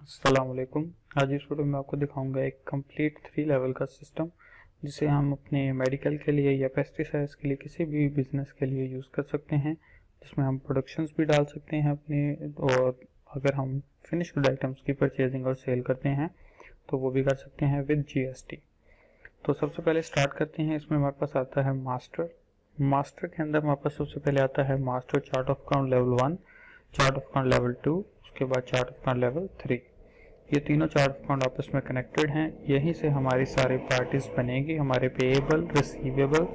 अस्सलाम वालेकुम। आज इस वीडियो में आपको दिखाऊंगा एक कंप्लीट 3 लेवल का सिस्टम जिसे हम अपने मेडिकल के लिए या पेस्टिसाइड्स के लिए किसी भी बिजनेस के लिए यूज़ कर सकते हैं, जिसमें हम प्रोडक्शंस भी डाल सकते हैं अपने, और अगर हम फिनिश गुड आइटम्स की परचेजिंग और सेल करते हैं तो वो भी कर सकते हैं विद GST। तो सबसे पहले स्टार्ट करते हैं। इसमें हमारे पास आता है मास्टर के अंदर हमारे पास सबसे पहले आता है master chart of account level 1, chart of account level 2, उसके बाद चार्ट ऑफ अकाउंट लेवल 3। ये तीनों चार्ट अकाउंट आपस में कनेक्टेड हैं। यहीं से हमारी सारी पार्टीज बनेगी, हमारे पेएबल, रिसीवेबल,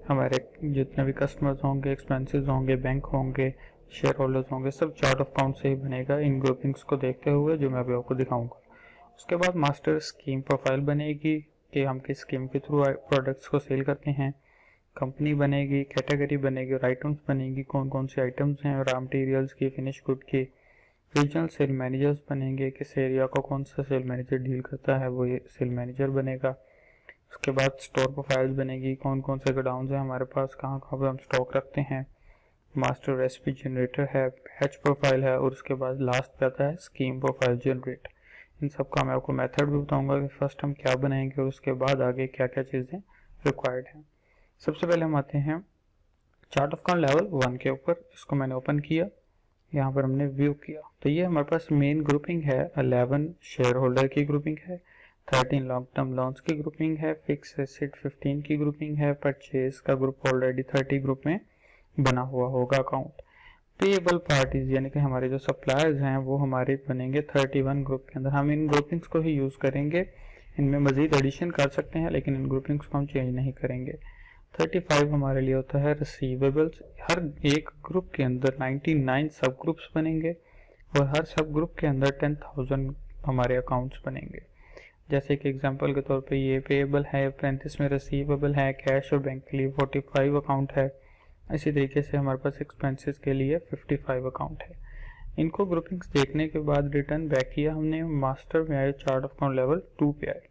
हमारे जितने भी कस्टमर्स होंगे, एक्सपेंसेस होंगे, बैंक होंगे, शेयर होल्डर्स होंगे, सब चार्ट ऑफ अकाउंट से ही बनेगा इन ग्रुपिंग्स को देखते हुए, जो मैं अभी आपको दिखाऊंगा। उसके बाद मास्टर स्कीम प्रोफाइल बनेगी कि हम किस स्कीम के थ्रू प्रोडक्ट्स को सेल करते हैं। कंपनी बनेगी, कैटेगरी बनेगी और आइटम्स बनेगी, कौन कौन से आइटम्स हैं, रॉ मटेरियल्स की, फिनिश गुड की। रीजनल सेल मैनेजर्स बनेंगे, किस एरिया को कौन सा सेल मैनेजर डील करता है वो ये सेल मैनेजर बनेगा। उसके बाद स्टोर प्रोफाइल्स बनेगी, कौन कौन से गोडाउन्स हैं हमारे पास, कहाँ कहाँ पे हम स्टॉक रखते हैं। मास्टर रेसिपी जनरेटर है, बैच प्रोफाइल है, और उसके बाद लास्ट पे आता है स्कीम प्रोफाइल जनरेट। इन सब का मैं आपको मेथड भी बताऊंगा कि फर्स्ट हम क्या बनाएंगे और उसके बाद आगे क्या क्या चीज़ें रिक्वायर्ड हैं। सबसे पहले हम आते हैं चार्ट ऑफ अकाउंट लेवल 1 के ऊपर। इसको मैंने ओपन किया, यहाँ पर हमने व्यू किया तो ये हमारे पास मेन ग्रुपिंग है। 11 शेयर होल्डर की ग्रुपिंग है, 13 लॉन्ग टर्म लोन्स की ग्रुपिंग है, फिक्स एसेट 15 की ग्रुपिंग है, परचेज का ग्रुप ऑलरेडी 30 ग्रुप में बना हुआ होगा अकाउंट। पेएबल पार्टीज यानी कि हमारे जो सप्लायर्स हैं वो हमारे बनेंगे 31 ग्रुप के अंदर। हम इन ग्रुपिंग्स को ही यूज़ करेंगे, इनमें मजीद एडिशन कर सकते हैं लेकिन इन ग्रुपिंग्स को हम चेंज नहीं करेंगे। 35 हमारे लिए होता है रिसीवेबल्स। हर एक ग्रुप के अंदर 99 सब ग्रुप्स बनेंगे और हर सब ग्रुप के अंदर 10,000 हमारे अकाउंट्स बनेंगे। जैसे कि एग्जांपल के तौर पे ये पेएबल है, 35 में रिसीवेबल है, कैश और बैंक के लिए 45 अकाउंट है। इसी तरीके से हमारे पास एक्सपेंसेस के लिए 55 अकाउंट है। इनको ग्रुपिंग्स देखने के बाद रिटर्न बैक किया हमने, मास्टर में आए, चार्ट ऑफ अकाउंट लेवल 2 पे आए।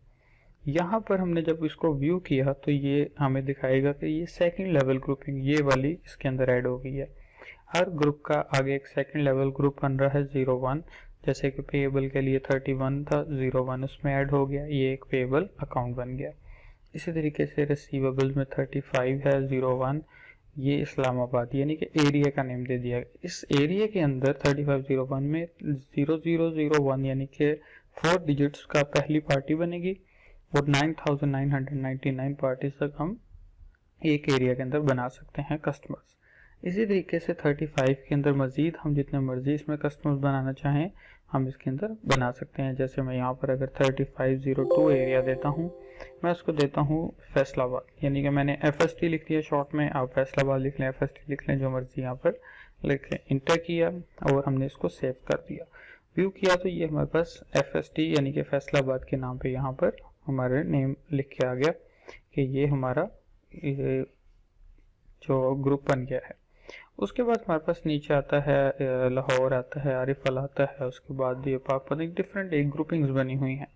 यहाँ पर हमने जब इसको व्यू किया तो ये हमें दिखाएगा कि ये सेकंड लेवल ग्रुपिंग ये वाली इसके अंदर ऐड हो गई है। हर ग्रुप का आगे एक सेकंड लेवल ग्रुप बन रहा है 01। जैसे कि पेएबल के लिए 31 था, 01 उसमें ऐड हो गया, ये एक पेएबल अकाउंट बन गया। इसी तरीके से रिसीवेबल में 35 है, 01, ये इस्लामाबाद यानी कि एरिया का नेम दे दिया। इस एरिया के अंदर 3501 में 0001 यानी कि 4 डिजिट्स का पहली पार्टी बनेगी और 9,999 पार्टीज तक हम एक एरिया के अंदर बना सकते हैं कस्टमर्स। इसी तरीके से 35 के अंदर मजीद हम जितने मर्जी इसमें कस्टमर्स बनाना चाहें हम इसके अंदर बना सकते हैं। जैसे मैं यहाँ पर अगर 3502 एरिया देता हूँ, मैं उसको देता हूँ फैसलाबाद, यानी कि मैंने FST लिख दिया शॉर्ट में, आप फैसलाबाद लिख लें, FST लिख लें, जो मर्जी यहाँ पर लिख लें। इंटर किया और हमने इसको सेव कर दिया। व्यू किया तो ये हमारे पास FST यानी कि फैसलाबाद के नाम पे यहाँ पर हमारे नेम लिख के आ गया कि ये हमारा जो ग्रुप बन गया है। उसके बाद हमारे पास नीचे आता है लाहौर आता है, आरिफल आता है, उसके बाद ये पाकपतन, डिफरेंट एक ग्रुपिंग्स बनी हुई हैं।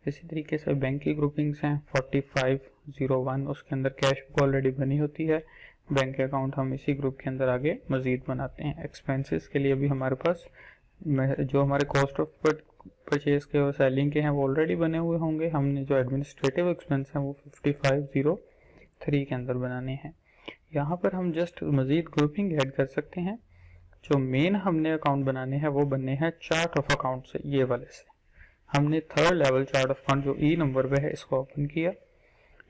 इसी तरीके से बैंक की ग्रुपिंग्स हैं 4501, उसके अंदर कैश बुक ऑलरेडी बनी होती है, बैंक अकाउंट हम इसी ग्रुप के अंदर आगे मजीद बनाते हैं। एक्सपेंसेस के लिए भी हमारे पास जो हमारे कॉस्ट ऑफ परचेज के और सेलिंग के हैं वो ऑलरेडी बने हुए होंगे, हमने जो एडमिनिस्ट्रेटिव एक्सपेंस हैं वो 5503 के अंदर बनाने हैं। यहाँ पर हम जस्ट मजीद ग्रुपिंग ऐड कर सकते हैं। जो मेन हमने अकाउंट बनाने हैं वो बनने हैं चार्ट ऑफ अकाउंट से, ये वाले से। हमने third level chart of account जो E नंबर पे है इसको ओपन किया।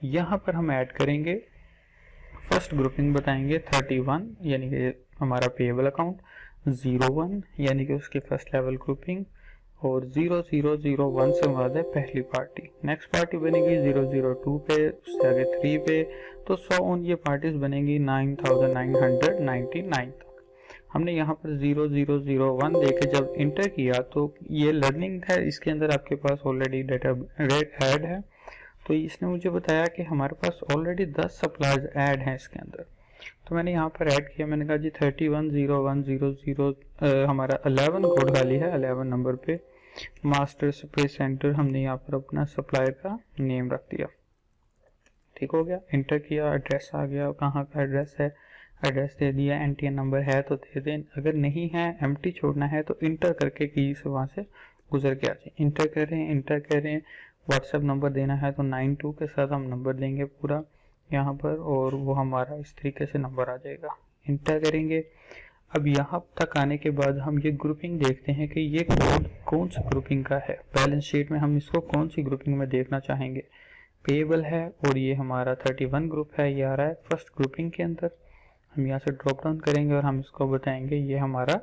यहाँ पर हम ऐड करेंगे, फर्स्ट ग्रुपिंग बताएंगे 31 यानी कि हमारा पेएबल अकाउंट, 01 यानी कि उसकी फर्स्ट लेवल ग्रुपिंग, और 0001 से मुराद है पहली पार्टी। नेक्स्ट पार्टी बनेगी 002 पे, उससे आगे 3 पे, तो 100 ये पार्टीज बनेंगी 9,999 तक। हमने यहाँ पर 0001 देके जब इंटर किया तो ये लर्निंग है, इसके अंदर आपके पास ऑलरेडी डाटा ऐड है। तो इसने मुझे बताया कि हमारे पास ऑलरेडी 10 सप्लायर्स ऐड हैं इसके अंदर। तो मैंने यहाँ पर ऐड किया, मैंने कहा जी 310100 हमारा 11 कोड खाली है, 11 नंबर पे मास्टर स्प्रे सेंटर हमने यहाँ पर अपना सप्लायर का नेम रख दिया। ठीक हो गया, इंटर किया, एड्रेस आ गया, कहाँ का एड्रेस है, एड्रेस दे दिया, NTN नंबर है तो दे दें, अगर नहीं है एम्प्टी छोड़ना है तो इंटर करके की से वहाँ से गुजर के आ जाए। इंटर करें, व्हाट्सएप नंबर देना है तो 92 के साथ हम नंबर देंगे पूरा यहाँ पर, और वो हमारा इस तरीके से नंबर आ जाएगा। इंटर करेंगे। अब यहाँ तक आने के बाद हम ये ग्रुपिंग देखते हैं कि ये कोड कौन सी ग्रुपिंग का है। बैलेंस शीट में हम इसको कौन सी ग्रुपिंग में देखना चाहेंगे। पेएबल है और ये हमारा 31 ग्रुप है, ये आ रहा है फर्स्ट ग्रुपिंग के अंदर। हम यहाँ से ड्रॉप डाउन करेंगे और हम इसको बताएंगे ये हमारा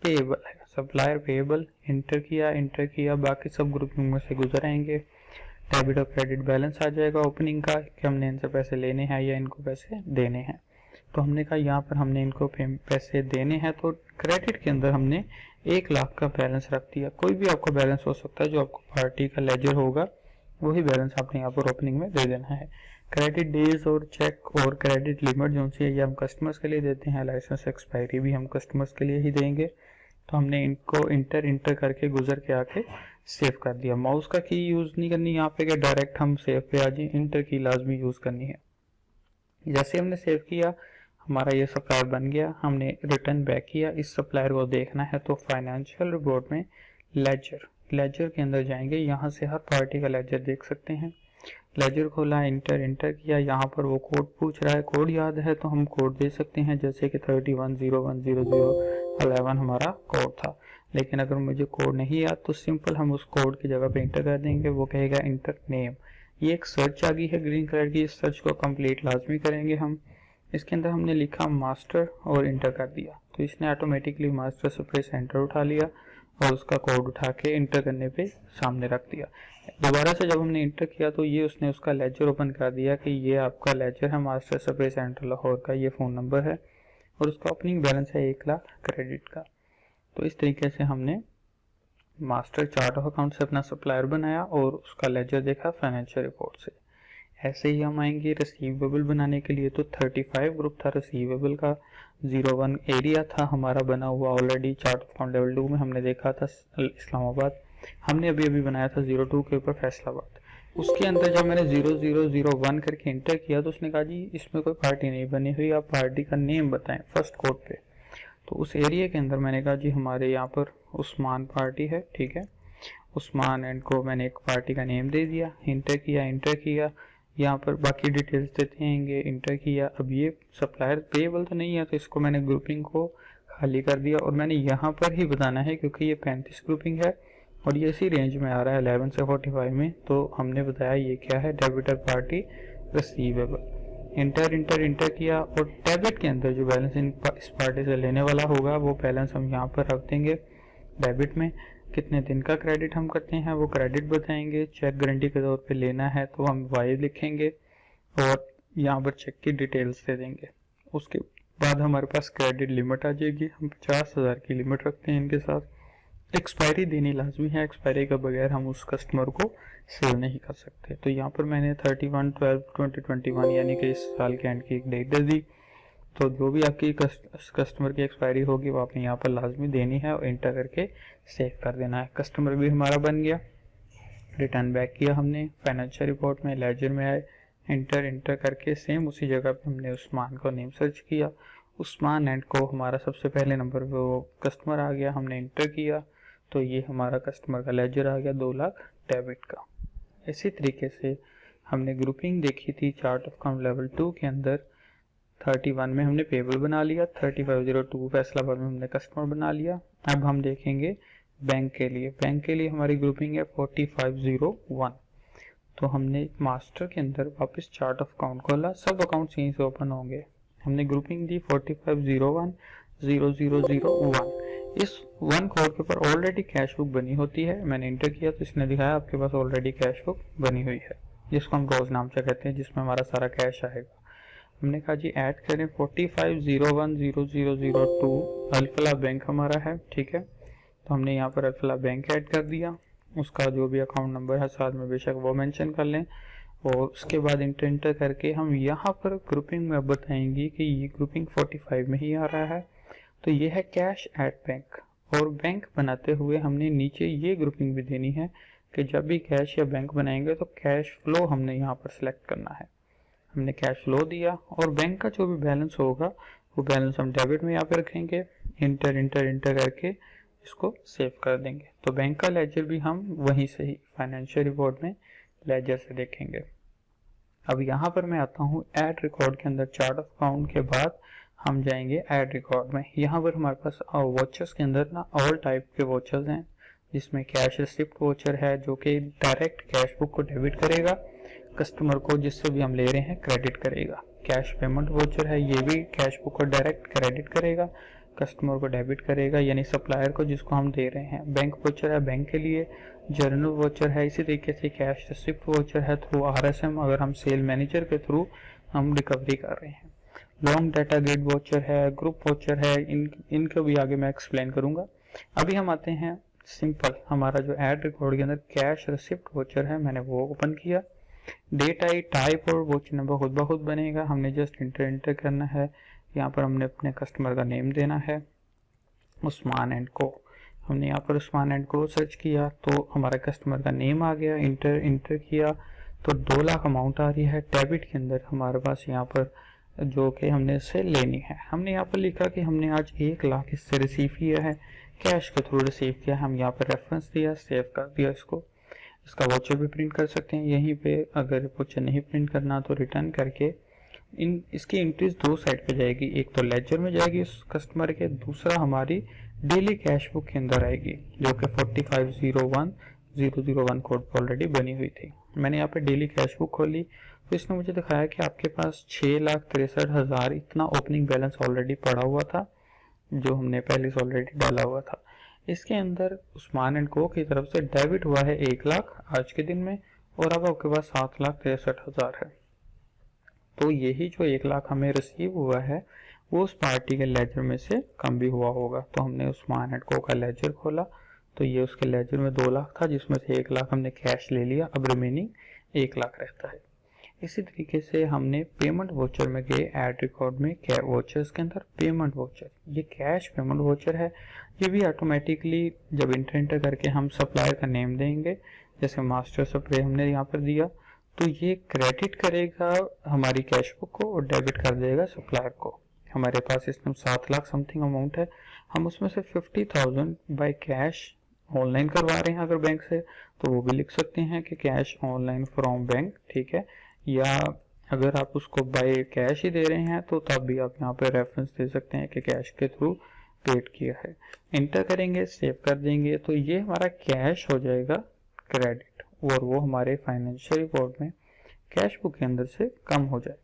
पेएबल है, सप्लायर पेएबल। इंटर किया, बाकी सब ग्रुपिंग में से गुजर आएंगे। डेबिट और क्रेडिट बैलेंस आ जाएगा ओपनिंग का कि हमने इनसे पैसे लेने हैं या इनको पैसे देने हैं। तो हमने कहा यहाँ पर हमने इनको पैसे देने हैं, तो क्रेडिट के अंदर हमने 1 लाख का बैलेंस रख दिया। कोई भी आपका बैलेंस हो सकता है, जो आपको पार्टी का लेजर होगा वही बैलेंस आपने यहाँ पर ओपनिंग में दे देना है। क्रेडिट डेज और चेक और क्रेडिट लिमिट जो सी है ये हम कस्टमर्स के लिए देते हैं। लाइसेंस एक्सपायरी भी हम कस्टमर्स के लिए ही देंगे। तो हमने इनको इंटर करके गुजर के आके सेव कर दिया। माउस का की यूज़ नहीं करनी यहाँ पे कि डायरेक्ट हम सेव पे आ जाए, इंटर की लाजमी यूज़ करनी है। जैसे हमने सेव किया हमारा ये सप्लायर बन गया। हमने रिटर्न बैक किया। इस सप्लायर को देखना है तो फाइनेंशियल रिपोर्ट में लेजर के अंदर जाएंगे। यहाँ से हर पार्टी का लेजर देख सकते हैं। लेजर खोला, इंटर किया। यहाँ पर वो कोड पूछ रहा है, कोड याद है तो हम कोड दे सकते हैं, जैसे कि 31010011 हमारा कोड था। लेकिन अगर मुझे कोड नहीं याद तो सिंपल हम उस कोड की जगह पे इंटर कर देंगे। वो कहेगा इंटर नेम। ये एक सर्च आ गई है ग्रीन कलर की, इस सर्च को कंप्लीट लाजमी करेंगे हम। इसके अंदर हमने लिखा मास्टर और इंटर कर दिया, तो इसने ऑटोमेटिकली मास्टर से प्रेस एंटर उठा लिया और उसका कोड उठा के इंटर करने पे सामने रख दिया। दोबारा से जब हमने इंटर किया तो ये उसने उसका लेजर ओपन कर दिया कि ये आपका लेजर है मास्टर से प्रेस एंटर लाहौर का, ये फ़ोन नंबर है और उसका ओपनिंग बैलेंस है 1 लाख क्रेडिट का। तो इस तरीके से हमने मास्टर चार्ट ऑफ अकाउंट से अपना सप्लायर बनाया और उसका लेजर देखा फाइनेंशियल रिपोर्ट से। ऐसे ही हम आएंगे रिसीवेबल बनाने के लिए। तो 35 ग्रुप था रिसीवेबल का। 01 एरिया था हमारा बना हुआ already. Chart of account level 2 में हमने देखा था इस्लामाबाद। हमने अभी बनाया था 02 के ऊपर फैसलाबाद। उसके अंदर जब मैंने 0001 करके इंटर किया तो उसने कहा जी इसमें कोई पार्टी नहीं बनी हुई, आप पार्टी का नेम बताएं फर्स्ट कोड पे। तो उस एरिया के अंदर मैंने कहा जी हमारे यहाँ पर उस्मान पार्टी है, ठीक है। उस्मान एंड को मैंने एक पार्टी का नेम दे दिया। इंटर किया। यहाँ पर बाकी डिटेल्स देते हैं, इंटर किया। अब ये सप्लायर पेएबल तो नहीं है तो इसको मैंने ग्रुपिंग को खाली कर दिया और मैंने यहाँ पर ही बताना है क्योंकि ये 35 ग्रुपिंग है और ये इसी रेंज में आ रहा है 11 से 45 में। तो हमने बताया ये क्या है, डेबिटर पार्टी रिसीवेबल। इंटर किया और डेबिट के अंदर जो बैलेंस इस पार्टी से लेने वाला होगा वो बैलेंस हम यहाँ पर रख देंगे। डेबिट में कितने दिन का क्रेडिट हम करते हैं वो क्रेडिट बताएंगे। चेक गारंटी के तौर पे लेना है तो हम वाई लिखेंगे और यहाँ पर चेक की डिटेल्स दे देंगे। उसके बाद हमारे पास क्रेडिट लिमिट आ जाएगी। हम 50,000 की लिमिट रखते हैं इनके साथ। एक्सपायरी देनी लाजमी है, एक्सपायरी के बगैर हम उस कस्टमर को सेल नहीं कर सकते। तो यहाँ पर मैंने 31/12/2021 यानी कि इस साल के एंड की एक डेट दे दी। तो जो भी आपकी कस्टमर की एक्सपायरी होगी वो आपने यहाँ पर लाजमी देनी है और इंटर करके सेव कर देना है। कस्टमर भी हमारा बन गया। रिटर्न बैक किया हमने, फाइनेंशियल रिपोर्ट में लेजर में आए, इंटर करके सेम उसी जगह पे हमने उस्मान को नेम सर्च किया। उस्मान एंड को हमारा सबसे पहले नंबर पे वो कस्टमर आ गया, हमने इंटर किया तो ये हमारा कस्टमर का लेजर आ गया 2 लाख डेबिट का। इसी तरीके से हमने ग्रुपिंग देखी थी चार्ट ऑफ अकाउंट लेवल 2 के अंदर। 31 में हमने पेबल बना लिया, 3502 फैसलाबाद में हमने कस्टमर बना लिया। अब हम देखेंगे बैंक के लिए हमारी ग्रुपिंग है 4501। तो हमने मास्टर के अंदर वापस चार्ट ऑफ अकाउंट खोला, सब अकाउंट यहीं से ओपन होंगे। हमने ग्रुपिंग दी 4501 0001। इस 1 कोड के ऊपर ऑलरेडी कैश बुक बनी होती है। मैंने इंटर किया तो इसने दिखाया आपके पास ऑलरेडी कैश बुक बनी हुई है, जिसको हम रोज नाम से कहते हैं, जिसमें हमारा सारा कैश आएगा। हमने कहा जी ऐड करें 45010002 अल्फला बैंक हमारा है, ठीक है। तो हमने यहाँ पर अल्फला बैंक ऐड कर दिया। उसका जो भी अकाउंट नंबर है साथ में बेशक वो मेंशन कर लें और उसके बाद इंटर करके हम यहाँ पर ग्रुपिंग में अब बताएंगे कि ये ग्रुपिंग 45 में ही आ रहा है। तो ये है कैश एट बैंक और बैंक बनाते हुए हमने नीचे ये ग्रुपिंग भी देनी है कि जब भी कैश या बैंक बनाएंगे तो कैश फ्लो हमने यहाँ पर सिलेक्ट करना है। हमने कैश फ्लो दिया और बैंक का जो भी बैलेंस होगा वो बैलेंस हम डेबिट में यहाँ पे रखेंगे। इंटर करके इसको सेव कर देंगे। तो बैंक का लेजर भी हम वहीं से ही फाइनेंशियल रिपोर्ट में लेजर से देखेंगे। अब यहाँ पर मैं आता हूँ ऐड रिकॉर्ड के अंदर। चार्ट ऑफ अकाउंट के बाद हम जाएंगे ऐड रिकॉर्ड में। यहाँ पर हमारे पास वॉचर्स के अंदर ना ऑल टाइप के वॉचर्स हैं, जिसमें कैश रिसिप्ट वॉचर है जो कि डायरेक्ट कैश बुक को डेबिट करेगा, कस्टमर को जिससे भी हम ले रहे हैं क्रेडिट करेगा। कैश पेमेंट वॉचर है, ये भी कैश बुक को डायरेक्ट क्रेडिट करेगा, कस्टमर को डेबिट करेगा, यानी सप्लायर को जिसको हम दे रहे हैं। बैंक वॉचर है बैंक के लिए, जर्नल वॉचर है, इसी तरीके से कैश रिसिप्ट वॉचर है थ्रू RSM, अगर हम सेल मैनेजर के थ्रू हम रिकवरी कर रहे हैं। लॉन्ग डाटा गेट वॉचर है, ग्रुप वॉचर है, इनको भी आगे मैं एक्सप्लेन करूंगा। अभी हम आते हैं सिंपल, हमारा जो ऐड रिकॉर्ड के अंदर कैश रिसिप्ट वॉचर है, मैंने वो ओपन किया। डेट आई टाइप और वॉचर नंबर खुद ब खुद बनेगा, हमने जस्ट इंटर करना है। यहाँ पर हमने अपने कस्टमर का नेम देना है, उस्मान एंड को। हमने यहाँ पर उस्मान एंड को सर्च किया तो हमारा कस्टमर का नेम आ गया, इंटर किया तो 2 लाख अमाउंट आ रही है। डेबिट के अंदर हमारे पास यहाँ पर जो कि हमने इससे लेनी है, हमने यहाँ पर लिखा कि हमने आज 1 लाख इससे रिसीव किया है, कैश के थ्रू रिसीव किया। हम यहाँ पर रेफरेंस दिया, सेव कर दिया इसको। इसका वॉचर भी प्रिंट कर सकते हैं यहीं पे, अगर वॉचर नहीं प्रिंट करना तो रिटर्न करके इसकी एंट्रीज 2 साइड पे जाएगी, एक तो लेजर में जाएगी उस कस्टमर के, दूसरा हमारी डेली कैश बुक के अंदर आएगी जो कि 4501001 कोड ऑलरेडी बनी हुई थी। मैंने यहाँ पे डेली कैश बुक खोली तो इसने मुझे दिखाया कि आपके पास 6,63,000 इतना ओपनिंग बैलेंस ऑलरेडी पड़ा हुआ था, जो हमने पहले से ऑलरेडी डाला हुआ था। इसके अंदर उस्मान एंड को की तरफ से डेबिट हुआ है 1 लाख आज के दिन में, और अब आपके पास 7,63,000 है। तो यही जो 1 लाख हमें रिसीव हुआ है वो उस पार्टी के लेजर में से कम भी हुआ होगा। तो हमने उस्मान एंड को का लेजर खोला तो ये उसके लेजर में 2 लाख था, जिसमें से 1 लाख हमने कैश ले लिया, अब रिमेनिंग 1 लाख रहता है। इसी तरीके से हमने पेमेंट वॉचर में गए, ऐड रिकॉर्ड में वॉचर्स के अंदर पेमेंट वॉचर, ये कैश पेमेंट वॉचर है। ये भी ऑटोमेटिकली जब इंटर करके हम सप्लायर का नेम देंगे, जैसे मास्टर सप्लाई हमने यहाँ पर दिया, तो ये क्रेडिट करेगा हमारी कैश बुक को और डेबिट कर देगा सप्लायर को। हमारे पास इसमें 7 लाख समथिंग अमाउंट है, हम उसमें से 50,000 बाय कैश ऑनलाइन करवा रहे हैं अगर बैंक से, तो वो भी लिख सकते हैं कि कैश ऑनलाइन फ्रॉम बैंक, ठीक है। या अगर आप उसको बाय कैश ही दे रहे हैं तो तब भी आप यहाँ पे रेफरेंस दे सकते हैं कि कैश के थ्रू पेड किया है। इंटर करेंगे, सेव कर देंगे, तो ये हमारा कैश हो जाएगा क्रेडिट, और वो हमारे फाइनेंशियल रिकॉर्ड में कैश बुक के अंदर से कम हो जाएगा।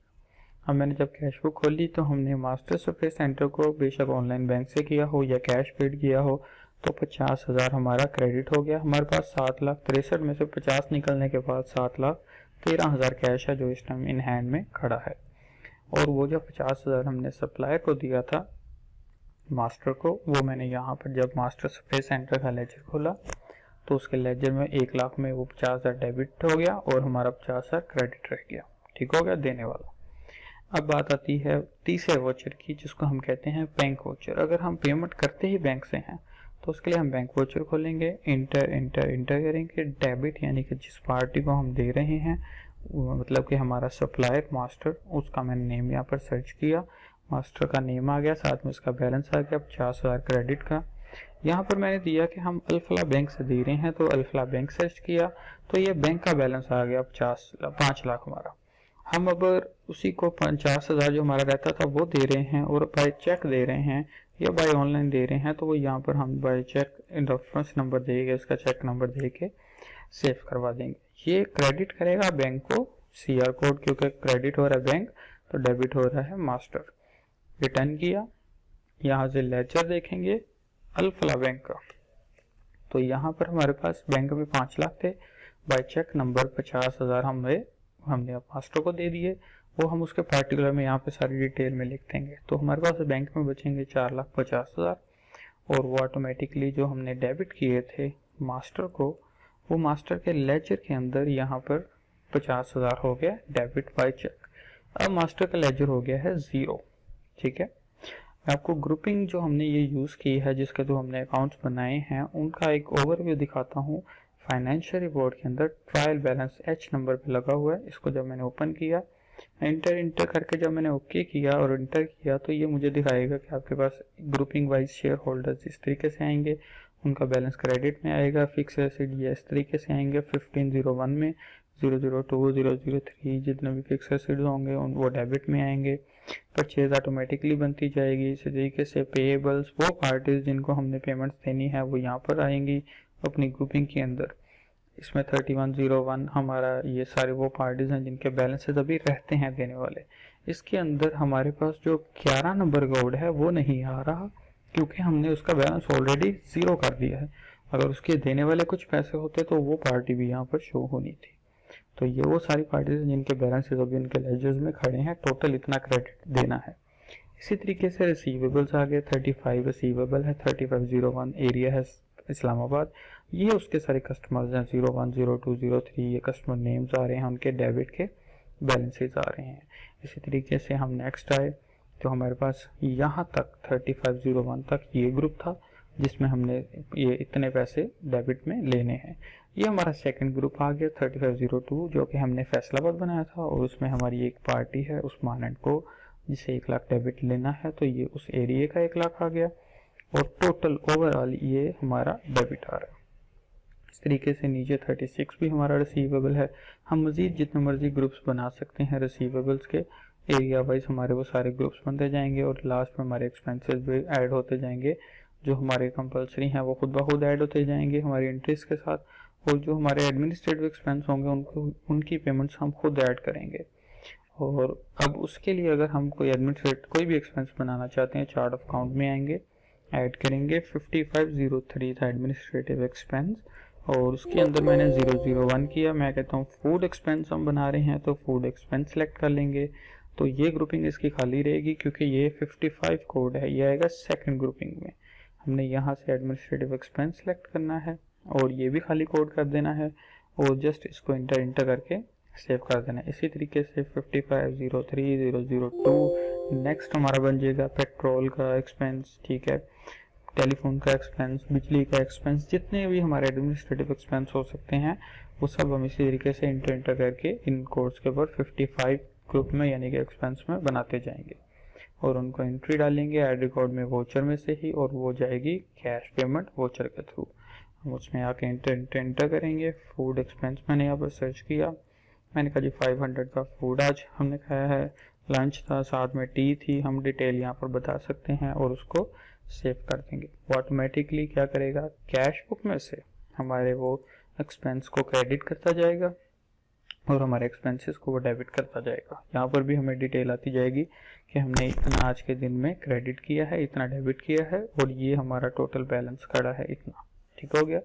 अब मैंने जब कैश बुक खोली तो हमने मास्टर सप्लाई सेंटर को बेशक ऑनलाइन बैंक से किया हो या कैश पेड किया हो, तो 50,000 हमारा क्रेडिट हो गया। हमारे पास 7,63,000 में से 50 निकलने के बाद 7,13,000 कैश है जो इस टाइम इन हैंड में खड़ा है। और वो जो 50,000 हमने सप्लायर को दिया था मास्टर को, वो मैंने यहाँ पर जब मास्टर सप्लाई सेंटर का लेजर खोला तो उसके लेजर में 1 लाख में वो 50,000 डेबिट हो गया और हमारा 50,000 क्रेडिट रह गया, ठीक हो गया देने वाला। अब बात आती है तीसरे वॉचर की, जिसको हम कहते हैं बैंक वॉचर। अगर हम पेमेंट करते ही बैंक से हैं तो उसके लिए हम बैंक वॉचर खोलेंगे, इंटर करेंगे, डेबिट यानी कि जिस पार्टी को हम दे रहे हैं, मतलब कि हमारा सप्लायर मास्टर, उसका मैंने नेम यहाँ पर सर्च किया, मास्टर का नेम आ गया, साथ में उसका बैलेंस आ गया 50,000 क्रेडिट का। यहाँ पर मैंने दिया कि हम अल्फला बैंक से दे रहे हैं, तो अल्फला बैंक सर्च किया तो ये बैंक का बैलेंस आ गया 5 लाख हमारा। हम अगर उसी को 50,000 जो हमारा रहता था वो दे रहे हैं और बाय चेक दे रहे हैं या बाय ऑनलाइन दे रहे हैं, तो वो यहाँ पर हम बाय चेक रेफरेंस नंबर देंगे, इसका चेक नंबर दे के सेव करवा देंगे। ये क्रेडिट करेगा बैंक को CR कोड, क्योंकि क्रेडिट हो रहा है बैंक तो डेबिट हो रहा है मास्टर। रिटर्न किया, यहाँ से लेजर देखेंगे अल्फला बैंक का, तो यहाँ पर हमारे पास बैंक में 5 लाख थे, बाय चेक नंबर 50,000 हमने अब मास्टर को दे दिए, वो हम उसके पार्टिकुलर में यहाँ पे सारी डिटेल में लिख देंगे। तो हमारे पास बैंक में बचेंगे 4,50,000, और वो ऑटोमेटिकली जो हमने डेबिट किए थे मास्टर को, वो मास्टर के लेजर के अंदर यहाँ पर 50,000 हो गया डेबिट बाय चेक। अब मास्टर का लेजर हो गया है 0, ठीक है। मैं आपको ग्रुपिंग जो हमने ये यूज़ की है, जिसके थ्रू हमने अकाउंट्स बनाए हैं, उनका एक ओवरव्यू दिखाता हूँ। फाइनेंशियल रिपोर्ट के अंदर ट्रायल बैलेंस H नंबर पे लगा हुआ है, इसको जब मैंने ओपन किया, इंटर करके जब मैंने ओके किया और इंटर किया, तो ये मुझे दिखाएगा कि आपके पास ग्रुपिंग वाइज शेयर होल्डर्स इस तरीके से आएंगे, उनका बैलेंस क्रेडिट में आएगा। फिक्स एसेट ये इस तरीके से आएंगे 1501 में, 002 003 जितने भी फिक्स एसेट्स होंगे वो डेबिट में आएंगे। परचेज ऑटोमेटिकली बनती जाएगी। इसी तरीके से पेएबल्स, वो पार्टीज जिनको हमने पेमेंट्स देनी है वो यहाँ पर आएंगी अपनी ग्रुपिंग के अंदर। इसमें 3101 हमारा ये सारे वो पार्टीज हैं जिनके बैलेंसेस अभी रहते हैं देने वाले। इसके अंदर हमारे पास जो 11 नंबर कोड है वो नहीं आ रहा क्योंकि हमने उसका बैलेंस ऑलरेडी 0 कर दिया है। अगर उसके देने वाले कुछ पैसे होते तो वो पार्टी भी यहाँ पर शो होनी थी। तो ये वो सारी पार्टीज जिनके बैलेंसेस अभी उनके लेजर्स में खड़े हैं, टोटल इतना क्रेडिट देना है। इसी तरीके से रिसीवेबल्स आ गए, 35 रिसीवेबल है, 3501 एरिया है इस्लामाबाद। ये उसके सारे कस्टमर्स हैं, 01 02 03 ये कस्टमर नेम्स आ रहे हैं, उनके डेबिट के बैलेंसेस आ रहे हैं। इसी तरीके से हम नेक्स्ट आए तो हमारे पास यहाँ तक 3501 तक ये ग्रुप था जिसमें हमने ये इतने पैसे डेबिट में लेने हैं। ये हमारा सेकंड ग्रुप आ गया 3502 जो कि हमने फैसलाबाद बनाया था और उसमें हमारी एक पार्टी है उस्मान एंड को जिसे 1 लाख डेबिट लेना है। तो ये उस एरिया का 1 लाख आ गया और टोटल ओवरऑल ये हमारा डेबिट आ रहा है। इस तरीके से नीचे 36 भी हमारा रिसीवेबल है। हम मज़ीद जितने मर्जी ग्रुप्स बना सकते हैं रिसीवेबल्स के, एरिया वाइज हमारे वो सारे ग्रुप्स बनते जाएंगे और लास्ट में हमारे एक्सपेंसेस भी ऐड होते जाएंगे। जो हमारे कंपलसरी हैं वो खुद ब खुद ऐड होते जाएंगे हमारी एंट्रीज के साथ, और जो हमारे एडमिनिस्ट्रेटिव एक्सपेंस होंगे उनकी पेमेंट्स हम खुद ऐड करेंगे। और अब उसके लिए अगर हम कोई भी एक्सपेंस बनाना चाहते हैं, चार्ट ऑफ अकाउंट में आएंगे, ऐड करेंगे 5503 था एडमिनिस्ट्रेटिव एक्सपेंस और उसके अंदर मैंने 001 किया। मैं कहता हूँ फूड एक्सपेंस हम बना रहे हैं तो फूड एक्सपेंस सेलेक्ट कर लेंगे। तो ये ग्रुपिंग इसकी खाली रहेगी क्योंकि ये 55 कोड है, ये आएगा सेकंड ग्रुपिंग में। हमने यहाँ से एडमिनिस्ट्रेटिव एक्सपेंस सेलेक्ट करना है और ये भी खाली कोड कर देना है और जस्ट इसको इंटर करके सेव कर देना है। इसी तरीके से 5503 002 नेक्स्ट हमारा बन जाएगा पेट्रोल का एक्सपेंस, ठीक है, टेलीफोन का एक्सपेंस, बिजली का एक्सपेंस, जितने भी हमारे एडमिनिस्ट्रेटिव एक्सपेंस हो सकते हैं वो सब हम इसी तरीके से इंटर करके इन कोड्स के ऊपर 55 ग्रुप में यानी कि एक्सपेंस में बनाते जाएंगे और उनको एंट्री डालेंगे ऐड रिकॉर्ड में वोचर में से ही और वो जाएगी कैश पेमेंट वोचर के थ्रू। हम उसमें आके इंटर करेंगे। फूड एक्सपेंस मैंने यहाँ पर सर्च किया, मैंने कहा जी 500 का फूड आज हमने खाया है, लंच था, साथ में टी थी। हम डिटेल यहाँ पर बता सकते हैं और उसको सेव कर देंगे। वो ऑटोमेटिकली क्या करेगा, कैश बुक में से हमारे वो एक्सपेंस को क्रेडिट करता जाएगा और हमारे एक्सपेंसेस को वो डेबिट करता जाएगा। यहाँ पर भी हमें डिटेल आती जाएगी कि हमने इतना आज के दिन में क्रेडिट किया है, इतना डेबिट किया है और ये हमारा टोटल बैलेंस खड़ा है इतना। ठीक हो गया।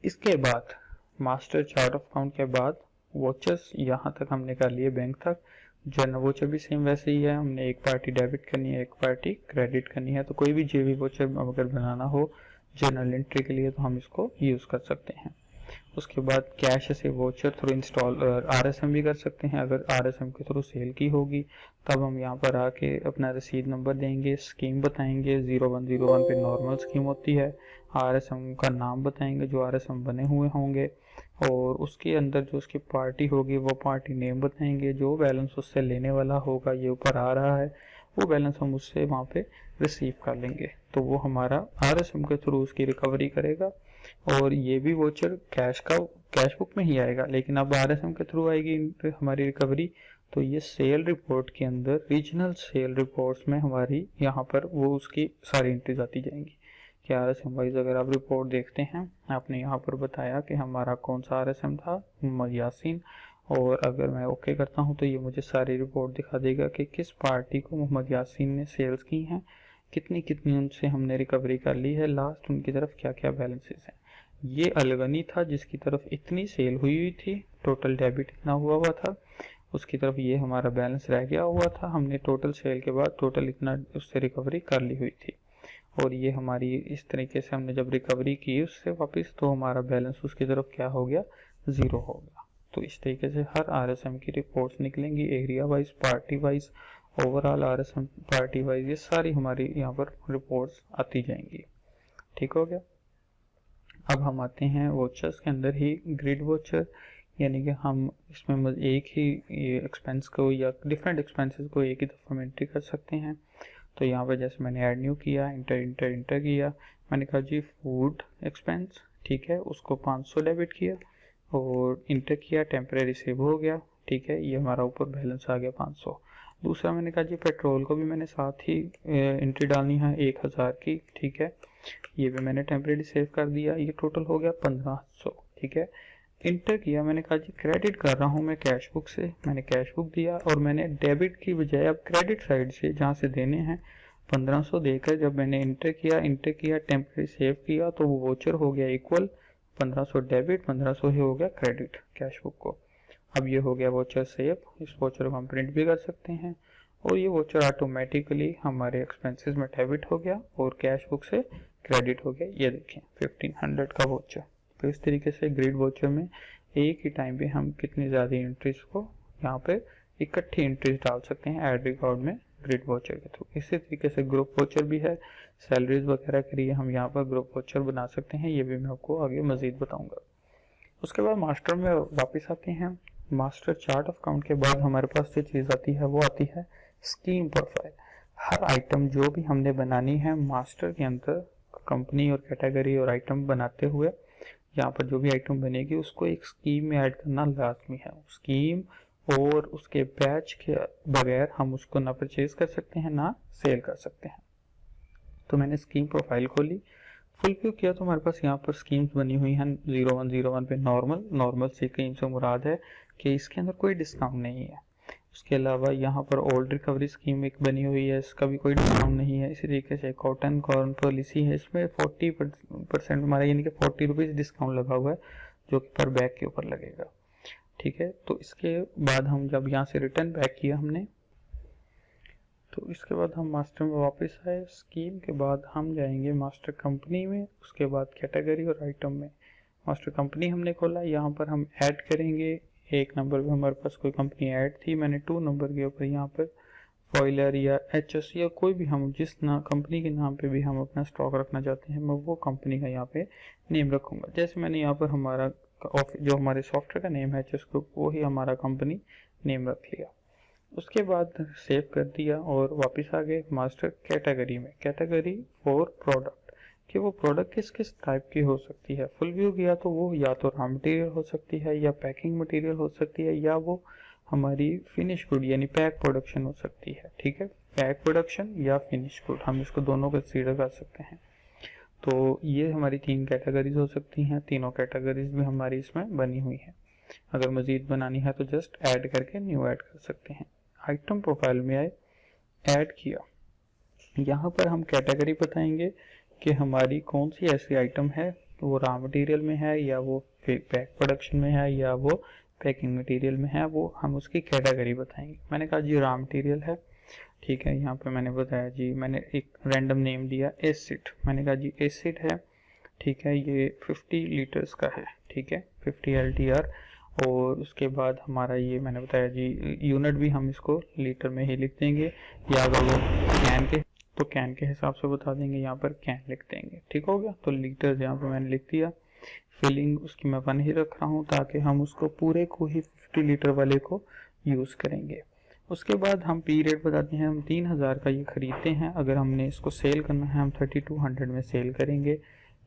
इसके बाद मास्टर चार्ट ऑफ अकाउंट के बाद वोचर्स यहाँ तक हमने कर लिए बैंक तक। जनरल वोचर भी सेम वैसे ही है, हमने एक पार्टी डेबिट करनी है, एक पार्टी क्रेडिट करनी है। तो कोई भी जेबी वोचर अगर बनाना हो जनरल एंट्री के लिए तो हम इसको यूज़ कर सकते हैं। उसके बाद कैश से वोचर थ्रू इंस्टॉल RSM भी कर सकते हैं। अगर RSM के थ्रू सेल की होगी तब हम यहाँ पर आके अपना रसीद नंबर देंगे, स्कीम बताएंगे, 0101 पे नॉर्मल स्कीम होती है, RSM का नाम बताएंगे जो RSM बने हुए होंगे और उसके अंदर जो उसकी पार्टी होगी वो पार्टी नेम बताएंगे। जो बैलेंस उससे लेने वाला होगा, ये ऊपर आ रहा है, वो बैलेंस हम उससे वहाँ पे रिसीव कर लेंगे तो वो हमारा RSM के थ्रू उसकी रिकवरी करेगा। और ये भी वोचर कैश बुक में ही आएगा, लेकिन अब RSM के थ्रू आएगी हमारी रिकवरी। तो ये सेल रिपोर्ट के अंदर रीजनल सेल रिपोर्ट्स में हमारी यहाँ पर वो उसकी सारी एंट्रीज आती जाएंगी कि RSM वाइज अगर आप रिपोर्ट देखते हैं, आपने यहाँ पर बताया कि हमारा कौन सा RSM था, मोहम्मद यासीन, और अगर मैं ओके करता हूँ तो ये मुझे सारी रिपोर्ट दिखा देगा कि किस पार्टी को मोहम्मद यासीन ने सेल्स की हैं, कितनी कितनी उनसे हमने रिकवरी कर ली है, लास्ट उनकी तरफ क्या क्या बैलेंसेस हैं। ये अलगनी था जिसकी तरफ इतनी सेल हुई थी, टोटल डेबिट इतना हुआ था, उसकी तरफ ये हमारा बैलेंस रह गया हुआ था, हमने टोटल सेल के बाद टोटल इतना उससे रिकवरी कर ली हुई थी। और ये हमारी इस तरीके से हमने जब रिकवरी की उससे वापस तो हमारा बैलेंस उसकी तरफ क्या हो गया, 0 हो गया। तो इस तरीके से हर RSM की रिपोर्ट्स निकलेंगी, area wise, party wise, overall RSM, party wise, ये सारी हमारी यहाँ पर रिपोर्ट्स आती जाएंगी। ठीक हो गया। अब हम आते हैं वोचर्स के अंदर ही ग्रिड वोचर, यानी कि हम इसमें एक ही एक्सपेंस को या डिफरेंट एक्सपेंसेस को एक ही दफ़ा में एंट्री कर सकते हैं। तो यहाँ पर जैसे मैंने ऐड न्यू किया, इंटर किया, मैंने कहा जी फूड एक्सपेंस, ठीक है, उसको 500 डेबिट किया और इंटर किया, टेम्परेरी सेव हो गया, ठीक है, ये हमारा ऊपर बैलेंस आ गया 500। दूसरा मैंने कहा जी पेट्रोल को भी मैंने साथ ही एंट्री डालनी है 1000 की, ठीक है, ये भी मैंने टेम्परेरी सेव कर दिया, ये टोटल हो गया 1500, ठीक है। इंटर किया, मैंने कहा जी क्रेडिट कर रहा हूँ मैं कैश बुक से, मैंने कैश बुक दिया और मैंने डेबिट की बजाय अब क्रेडिट साइड से जहाँ से देने हैं 1500 देकर जब मैंने इंटर किया टेम्परेरी सेव किया तो वो वोचर हो गया इक्वल 1500 डेबिट, 1500 ही हो गया क्रेडिट कैश बुक को। अब ये हो गया वोचर सेव, इस वोचर को हम प्रिंट भी कर सकते हैं और ये वोचर ऑटोमेटिकली हमारे एक्सपेंसेस में डेबिट हो गया और कैश बुक से क्रेडिट हो गया। ये देखें 1500 का वोचर। तो इस तरीके से ग्रिड वोचर में एक ही टाइम पे हम कितनी ज़्यादा एंट्रीज को यहाँ पे इकट्ठी एंट्रीज डाल सकते हैं ऐड रिकॉर्ड में ग्रिड वोचर के थ्रू। इसी तरीके से ग्रुप वोचर भी है, सैलरीज वगैरह के लिए हम यहाँ पर ग्रुप वोचर बना सकते हैं, ये भी मैं आपको आगे मजीद बताऊंगा। उसके बाद मास्टर में वापस आते हैं। मास्टर चार्ट ऑफ अकाउंट के बाद हमारे पास जो चीज़ आती है वो आती है स्कीम प्रोफाइल। हर आइटम जो भी हमने बनानी है मास्टर के अंदर कंपनी और कैटेगरी और आइटम बनाते हुए यहाँ पर जो भी आइटम बनेगी उसको एक स्कीम में ऐड करना लाजमी है। स्कीम और उसके बैच के बगैर हम उसको ना परचेज कर सकते हैं ना सेल कर सकते हैं। तो मैंने स्कीम प्रोफाइल खोली, फुल व्यू किया तो हमारे पास यहाँ पर स्कीम्स बनी हुई हैं 0101 पे नॉर्मल स्कीम से मुराद है कि इसके अंदर कोई डिस्काउंट नहीं है। उसके अलावा यहाँ पर ओल्ड रिकवरी स्कीम एक बनी हुई है, इसका भी कोई डिस्काउंट नहीं है। इसी तरीके से कॉटन कॉर्न पॉलिसी है, इसमें 40% हमारा यानी कि 40 रुपीज़ डिस्काउंट लगा हुआ है जो कि पर बैग के ऊपर लगेगा, ठीक है। तो इसके बाद हम जब यहाँ से रिटर्न बैक किया हमने, तो इसके बाद हम मास्टर में वापस आए। स्कीम के बाद हम जाएंगे मास्टर कंपनी में, उसके बाद कैटेगरी और आइटम में। मास्टर कंपनी हमने खोला, यहाँ पर हम ऐड करेंगे। एक नंबर पे हमारे पास कोई कंपनी ऐड थी, मैंने 2 नंबर के ऊपर यहाँ पर फॉइलर या एचएस या कोई भी हम जिस कंपनी के नाम पे भी हम अपना स्टॉक रखना चाहते हैं मैं वो कंपनी का यहाँ पे नेम रखूँगा। जैसे मैंने यहाँ पर हमारा जो हमारे सॉफ्टवेयर का नेम है एचएस ग्रुप, वो ही हमारा कंपनी नेम रख लिया। उसके बाद सेव कर दिया और वापस आ गए मास्टर कैटेगरी में। कैटेगरी फॉर प्रोडक्ट कि वो प्रोडक्ट किस किस टाइप की हो सकती है। फुल व्यू किया तो वो या तो रॉ मटेरियल हो सकती है या पैकिंग मटेरियल हो सकती है या वो हमारी फिनिश गुड यानी पैक प्रोडक्शन हो सकती है, ठीक है। पैक प्रोडक्शन या फिनिश गुड हम इसको दोनों कंसीडर कर सकते हैं। तो ये हमारी 3 कैटेगरीज हो सकती हैं, तीनों कैटेगरीज भी हमारी इसमें बनी हुई हैं। अगर मज़ीद बनानी है तो जस्ट ऐड करके न्यू ऐड कर सकते हैं। आइटम प्रोफाइल में आए, ऐड किया, यहाँ पर हम कैटेगरी बताएंगे कि हमारी कौन सी ऐसी आइटम है, वो रॉ मटेरियल में है या वो पैक प्रोडक्शन में है या वो पैकिंग मटेरियल में है, वो हम उसकी कैटेगरी बताएंगे। मैंने कहा जी रॉ मटेरियल है, ठीक है। यहाँ पे मैंने बताया जी, मैंने एक रैंडम नेम दिया एसिड, मैंने कहा जी एसिड है, ठीक है, ये 50 लीटर्स का है, ठीक है, 50 LTR। और उसके बाद हमारा ये मैंने बताया जी यूनिट भी हम इसको लीटर में ही लिख देंगे या अगर वो कैन के तो कैन के हिसाब से बता देंगे, यहाँ पर कैन लिख देंगे, ठीक हो गया। तो लीटर यहाँ पर मैंने लिख दिया। फिलिंग उसकी मैं 1 ही रख रहा हूँ ताकि हम उसको पूरे को ही 50 लीटर वाले को यूज़ करेंगे। उसके बाद हम पीरियड बताते हैं, हम 3000 का ये ख़रीदते हैं, अगर हमने इसको सेल करना है हम 3200 में सेल करेंगे।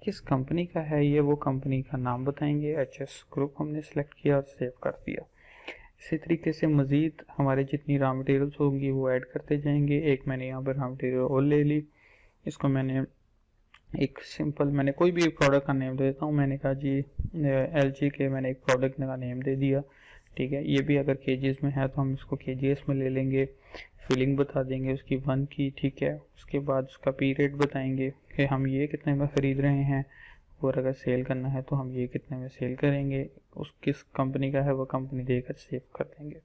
किस कंपनी का है ये, वो कंपनी का नाम बताएंगे। एचएस ग्रुप हमने सेलेक्ट किया और सेव कर दिया। इसी तरीके से मज़ीद हमारे जितनी रॉ मटेरियल्स होंगी वो ऐड करते जाएंगे। एक मैंने यहाँ पर रॉ मटेरियल और ले ली, इसको एक सिंपल मैंने कोई भी एक प्रोडक्ट का नेम दे देता हूँ। मैंने कहा जी LG के मैंने एक प्रोडक्ट का नेम दे दिया, ठीक है। ये भी अगर केजीएस में है तो हम इसको केजीएस में ले लेंगे। फिलिंग बता देंगे उसकी 1 की, ठीक है। उसके बाद उसका पीरियड बताएंगे कि हम ये कितने में ख़रीद रहे हैं और अगर सेल करना है तो हम ये कितने में सेल करेंगे। उस किस कंपनी का है वो कंपनी देकर सेव कर देंगे।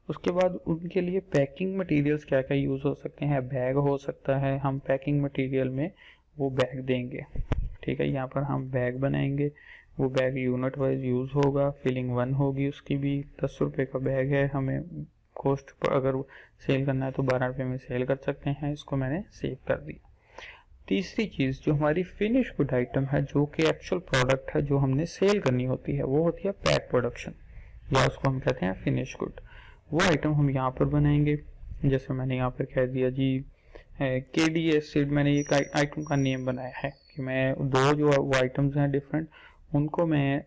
उसके बाद उनके लिए पैकिंग मटेरियल्स क्या क्या यूज़ हो सकते हैं, बैग हो सकता है, हम पैकिंग मटेरियल में वो बैग देंगे, ठीक है। यहाँ पर हम बैग बनाएंगे, वो बैग यूनिट वाइज यूज़ होगा। फिलिंग 1 होगी, उसकी भी 10 रुपये का बैग है, हमें कॉस्ट पर अगर सेल करना है तो 12 रुपये में सेल कर सकते हैं। इसको मैंने सेव कर दिया। तीसरी चीज़ जो हमारी फिनिश गुड आइटम है, जो कि एक्चुअल प्रोडक्ट है जो हमने सेल करनी होती है, वो होती है पैक प्रोडक्शन या उसको हम कहते हैं फिनिश गुड। वो आइटम हम यहाँ पर बनाएंगे। जैसे मैंने यहाँ पर कह दिया जी KD एसिड, मैंने एक आइटम का नेम बनाया है कि कि मैं दो जो आइटम्स हैं डिफरेंट, उनको मैं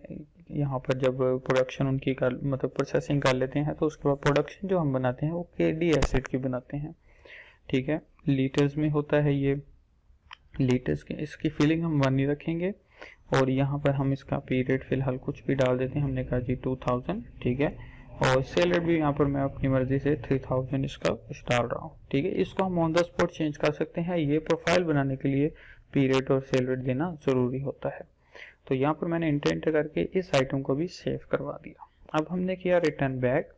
यहाँ पर जब प्रोडक्शन उनकी कर मतलब प्रोसेसिंग कर लेते हैं तो उसके बाद प्रोडक्शन जो हम बनाते हैं वो केडी एसिड की बनाते हैं, ठीक है। लीटर्स में होता है ये, लीटर्स के इसकी फिलिंग हम 1 ही रखेंगे और यहाँ पर हम इसका पीरियड फिलहाल कुछ भी डाल देते हैं, हमने कहा जी 2000, ठीक है। और सेल रेट भी यहाँ पर मैं अपनी मर्जी से 3000 इसका कुछ डाल रहा हूँ, ठीक है। इसको हम ऑन द स्पॉट चेंज कर सकते हैं, ये प्रोफाइल बनाने के लिए पीरियड और सेल रेट देना ज़रूरी होता है। तो यहाँ पर मैंने इंटर करके इस आइटम को भी सेव करवा दिया। अब हमने किया रिटर्न बैक,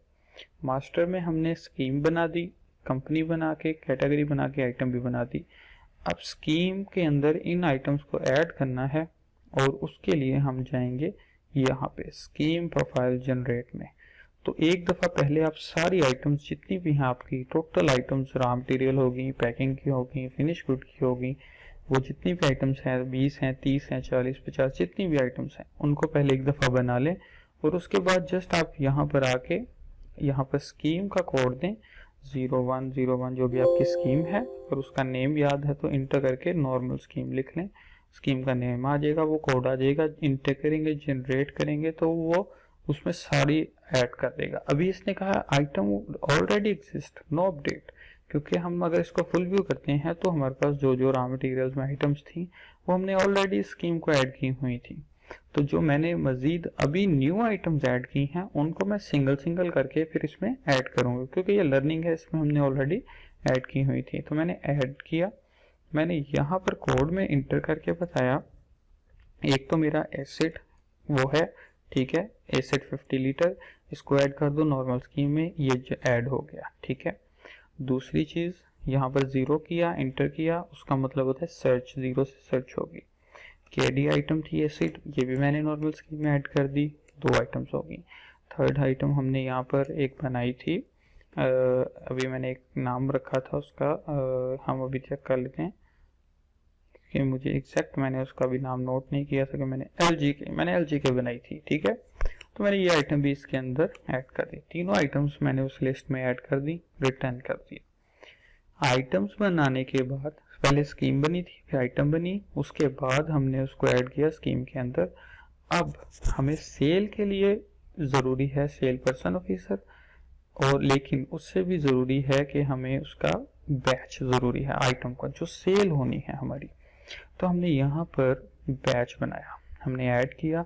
मास्टर में हमने स्कीम बना दी, कंपनी बना के, कैटेगरी बना के, आइटम भी बना दी। अब स्कीम के अंदर इन आइटम्स को ऐड करना है और उसके लिए हम जाएंगे यहाँ पे स्कीम प्रोफाइल जनरेट में। तो एक दफ़ा पहले आप सारी आइटम्स जितनी भी हैं आपकी टोटल आइटम्स, रॉ मटेरियल होगी, पैकिंग की होगी, फिनिश गुड की होगी, वो जितनी भी आइटम्स हैं 20 हैं, 30 हैं, 40, 50 जितनी भी आइटम्स हैं उनको पहले एक दफ़ा बना लें और उसके बाद जस्ट आप यहाँ पर आके यहाँ पर स्कीम का कोड दें 0101 जो भी आपकी स्कीम है, और उसका नेम याद है तो इंटर करके नॉर्मल स्कीम लिख लें। स्कीम का नेम आ जाएगा, वो कोड आ जाएगा, इंटर करेंगे, जनरेट करेंगे तो वो उसमें सारी ऐड कर देगा। अभी इसने कहा item already exist, no update, क्योंकि हम अगर इसको फुल व्यू करते हैं तो हमारे पास जो जो रॉ मटेरियल्स में आइटम्स थी वो हमने ऑलरेडी स्कीम को ऐड की हुई थी। तो जो मैंने मजीद अभी न्यू आइटम्स ऐड की हैं उनको मैं सिंगल सिंगल करके फिर इसमें ऐड करूँगा, क्योंकि ये लर्निंग है, इसमें हमने ऑलरेडी ऐड की हुई थी। तो मैंने ऐड किया, मैंने यहाँ पर कोड में इंटर करके बताया, एक तो मेरा एसिड वो है, ठीक है, एसिड 50 लीटर, इसको ऐड कर दो नॉर्मल स्कीम में, ये ऐड हो गया, ठीक है। दूसरी चीज़ यहाँ पर 0 किया, इंटर किया, उसका मतलब होता है सर्च, 0 से सर्च होगी। केडी आइटम थी एसिड, ये भी मैंने नॉर्मल स्कीम में ऐड कर दी, 2 आइटम्स होगी। थर्ड आइटम हमने यहाँ पर एक बनाई थी, अभी मैंने एक नाम रखा था उसका, हम अभी चेक कर लेते हैं कि मुझे एग्जैक्ट मैंने उसका भी नाम नोट नहीं किया था कि मैंने LGK बनाई थी, ठीक है। तो मैंने ये आइटम भी इसके अंदर ऐड कर दी, तीनों आइटम्स मैंने उस लिस्ट में ऐड कर दी, रिटर्न कर दिया। आइटम्स बनाने के बाद पहले स्कीम बनी थी, फिर आइटम बनी, उसके बाद हमने उसको ऐड किया स्कीम के अंदर। अब हमें सेल के लिए ज़रूरी है सेल पर्सन ऑफिसर, और लेकिन उससे भी ज़रूरी है कि हमें उसका बैच ज़रूरी है, आइटम का जो सेल होनी है हमारी। तो हमने यहाँ पर बैच बनाया, हमने ऐड किया,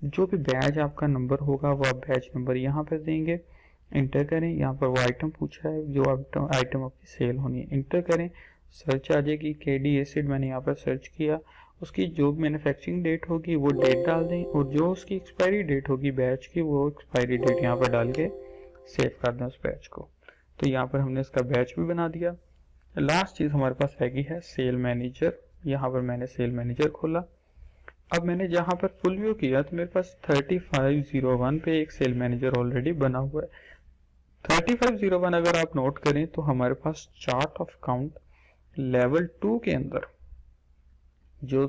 जो भी बैच आपका नंबर होगा वो आप बैच नंबर यहाँ पर देंगे, इंटर करें। यहाँ पर वो आइटम पूछा है जो आइटम आपकी सेल होनी है, इंटर करें, सर्च आ जाएगी केडी एसिड, मैंने यहाँ पर सर्च किया, उसकी जो मैन्युफैक्चरिंग डेट होगी वो डेट डाल दें, और जो उसकी एक्सपायरी डेट होगी बैच की वो एक्सपायरी डेट यहाँ पर डाल के सेव कर दें उस बैच को। तो यहाँ पर हमने इसका बैच भी बना दिया। लास्ट चीज़ हमारे पास रहेगी है सेल मैनेजर, यहाँ पर मैंने सेल मैनेजर खोला। अब मैंने जहाँ पर फुल व्यू किया तो मेरे पास 3501 पे एक सेल मैनेजर ऑलरेडी बना हुआ है। 3501 अगर आप नोट करें तो हमारे पास चार्ट ऑफ अकाउंट लेवल 2 के अंदर जो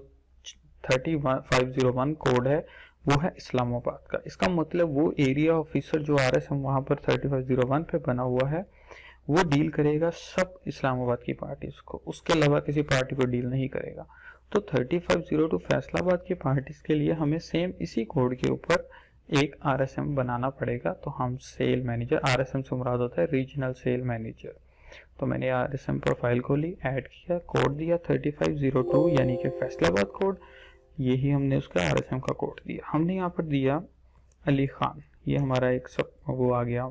3501 कोड है वो है इस्लामाबाद का। इसका मतलब वो एरिया ऑफिसर जो RSM वहाँ पर 3501 पे बना हुआ है वो डील करेगा सब इस्लामाबाद की पार्टीज को, उसके अलावा किसी पार्टी को डील नहीं करेगा। तो 3502 फैसलाबाद की पार्टीज के लिए हमें सेम इसी कोड के ऊपर एक RSM बनाना पड़ेगा। तो हम सेल मैनेजर, RSM से मुराद होता है रीजनल सेल मैनेजर। तो मैंने RSM प्रोफाइल खोली, ऐड किया, कोड दिया 3502 यानी कि फैसलाबाद कोड, यही हमने उसका RSM का कोड दिया। हमने यहाँ पर दिया अली खान, ये हमारा एक सब वो आ गया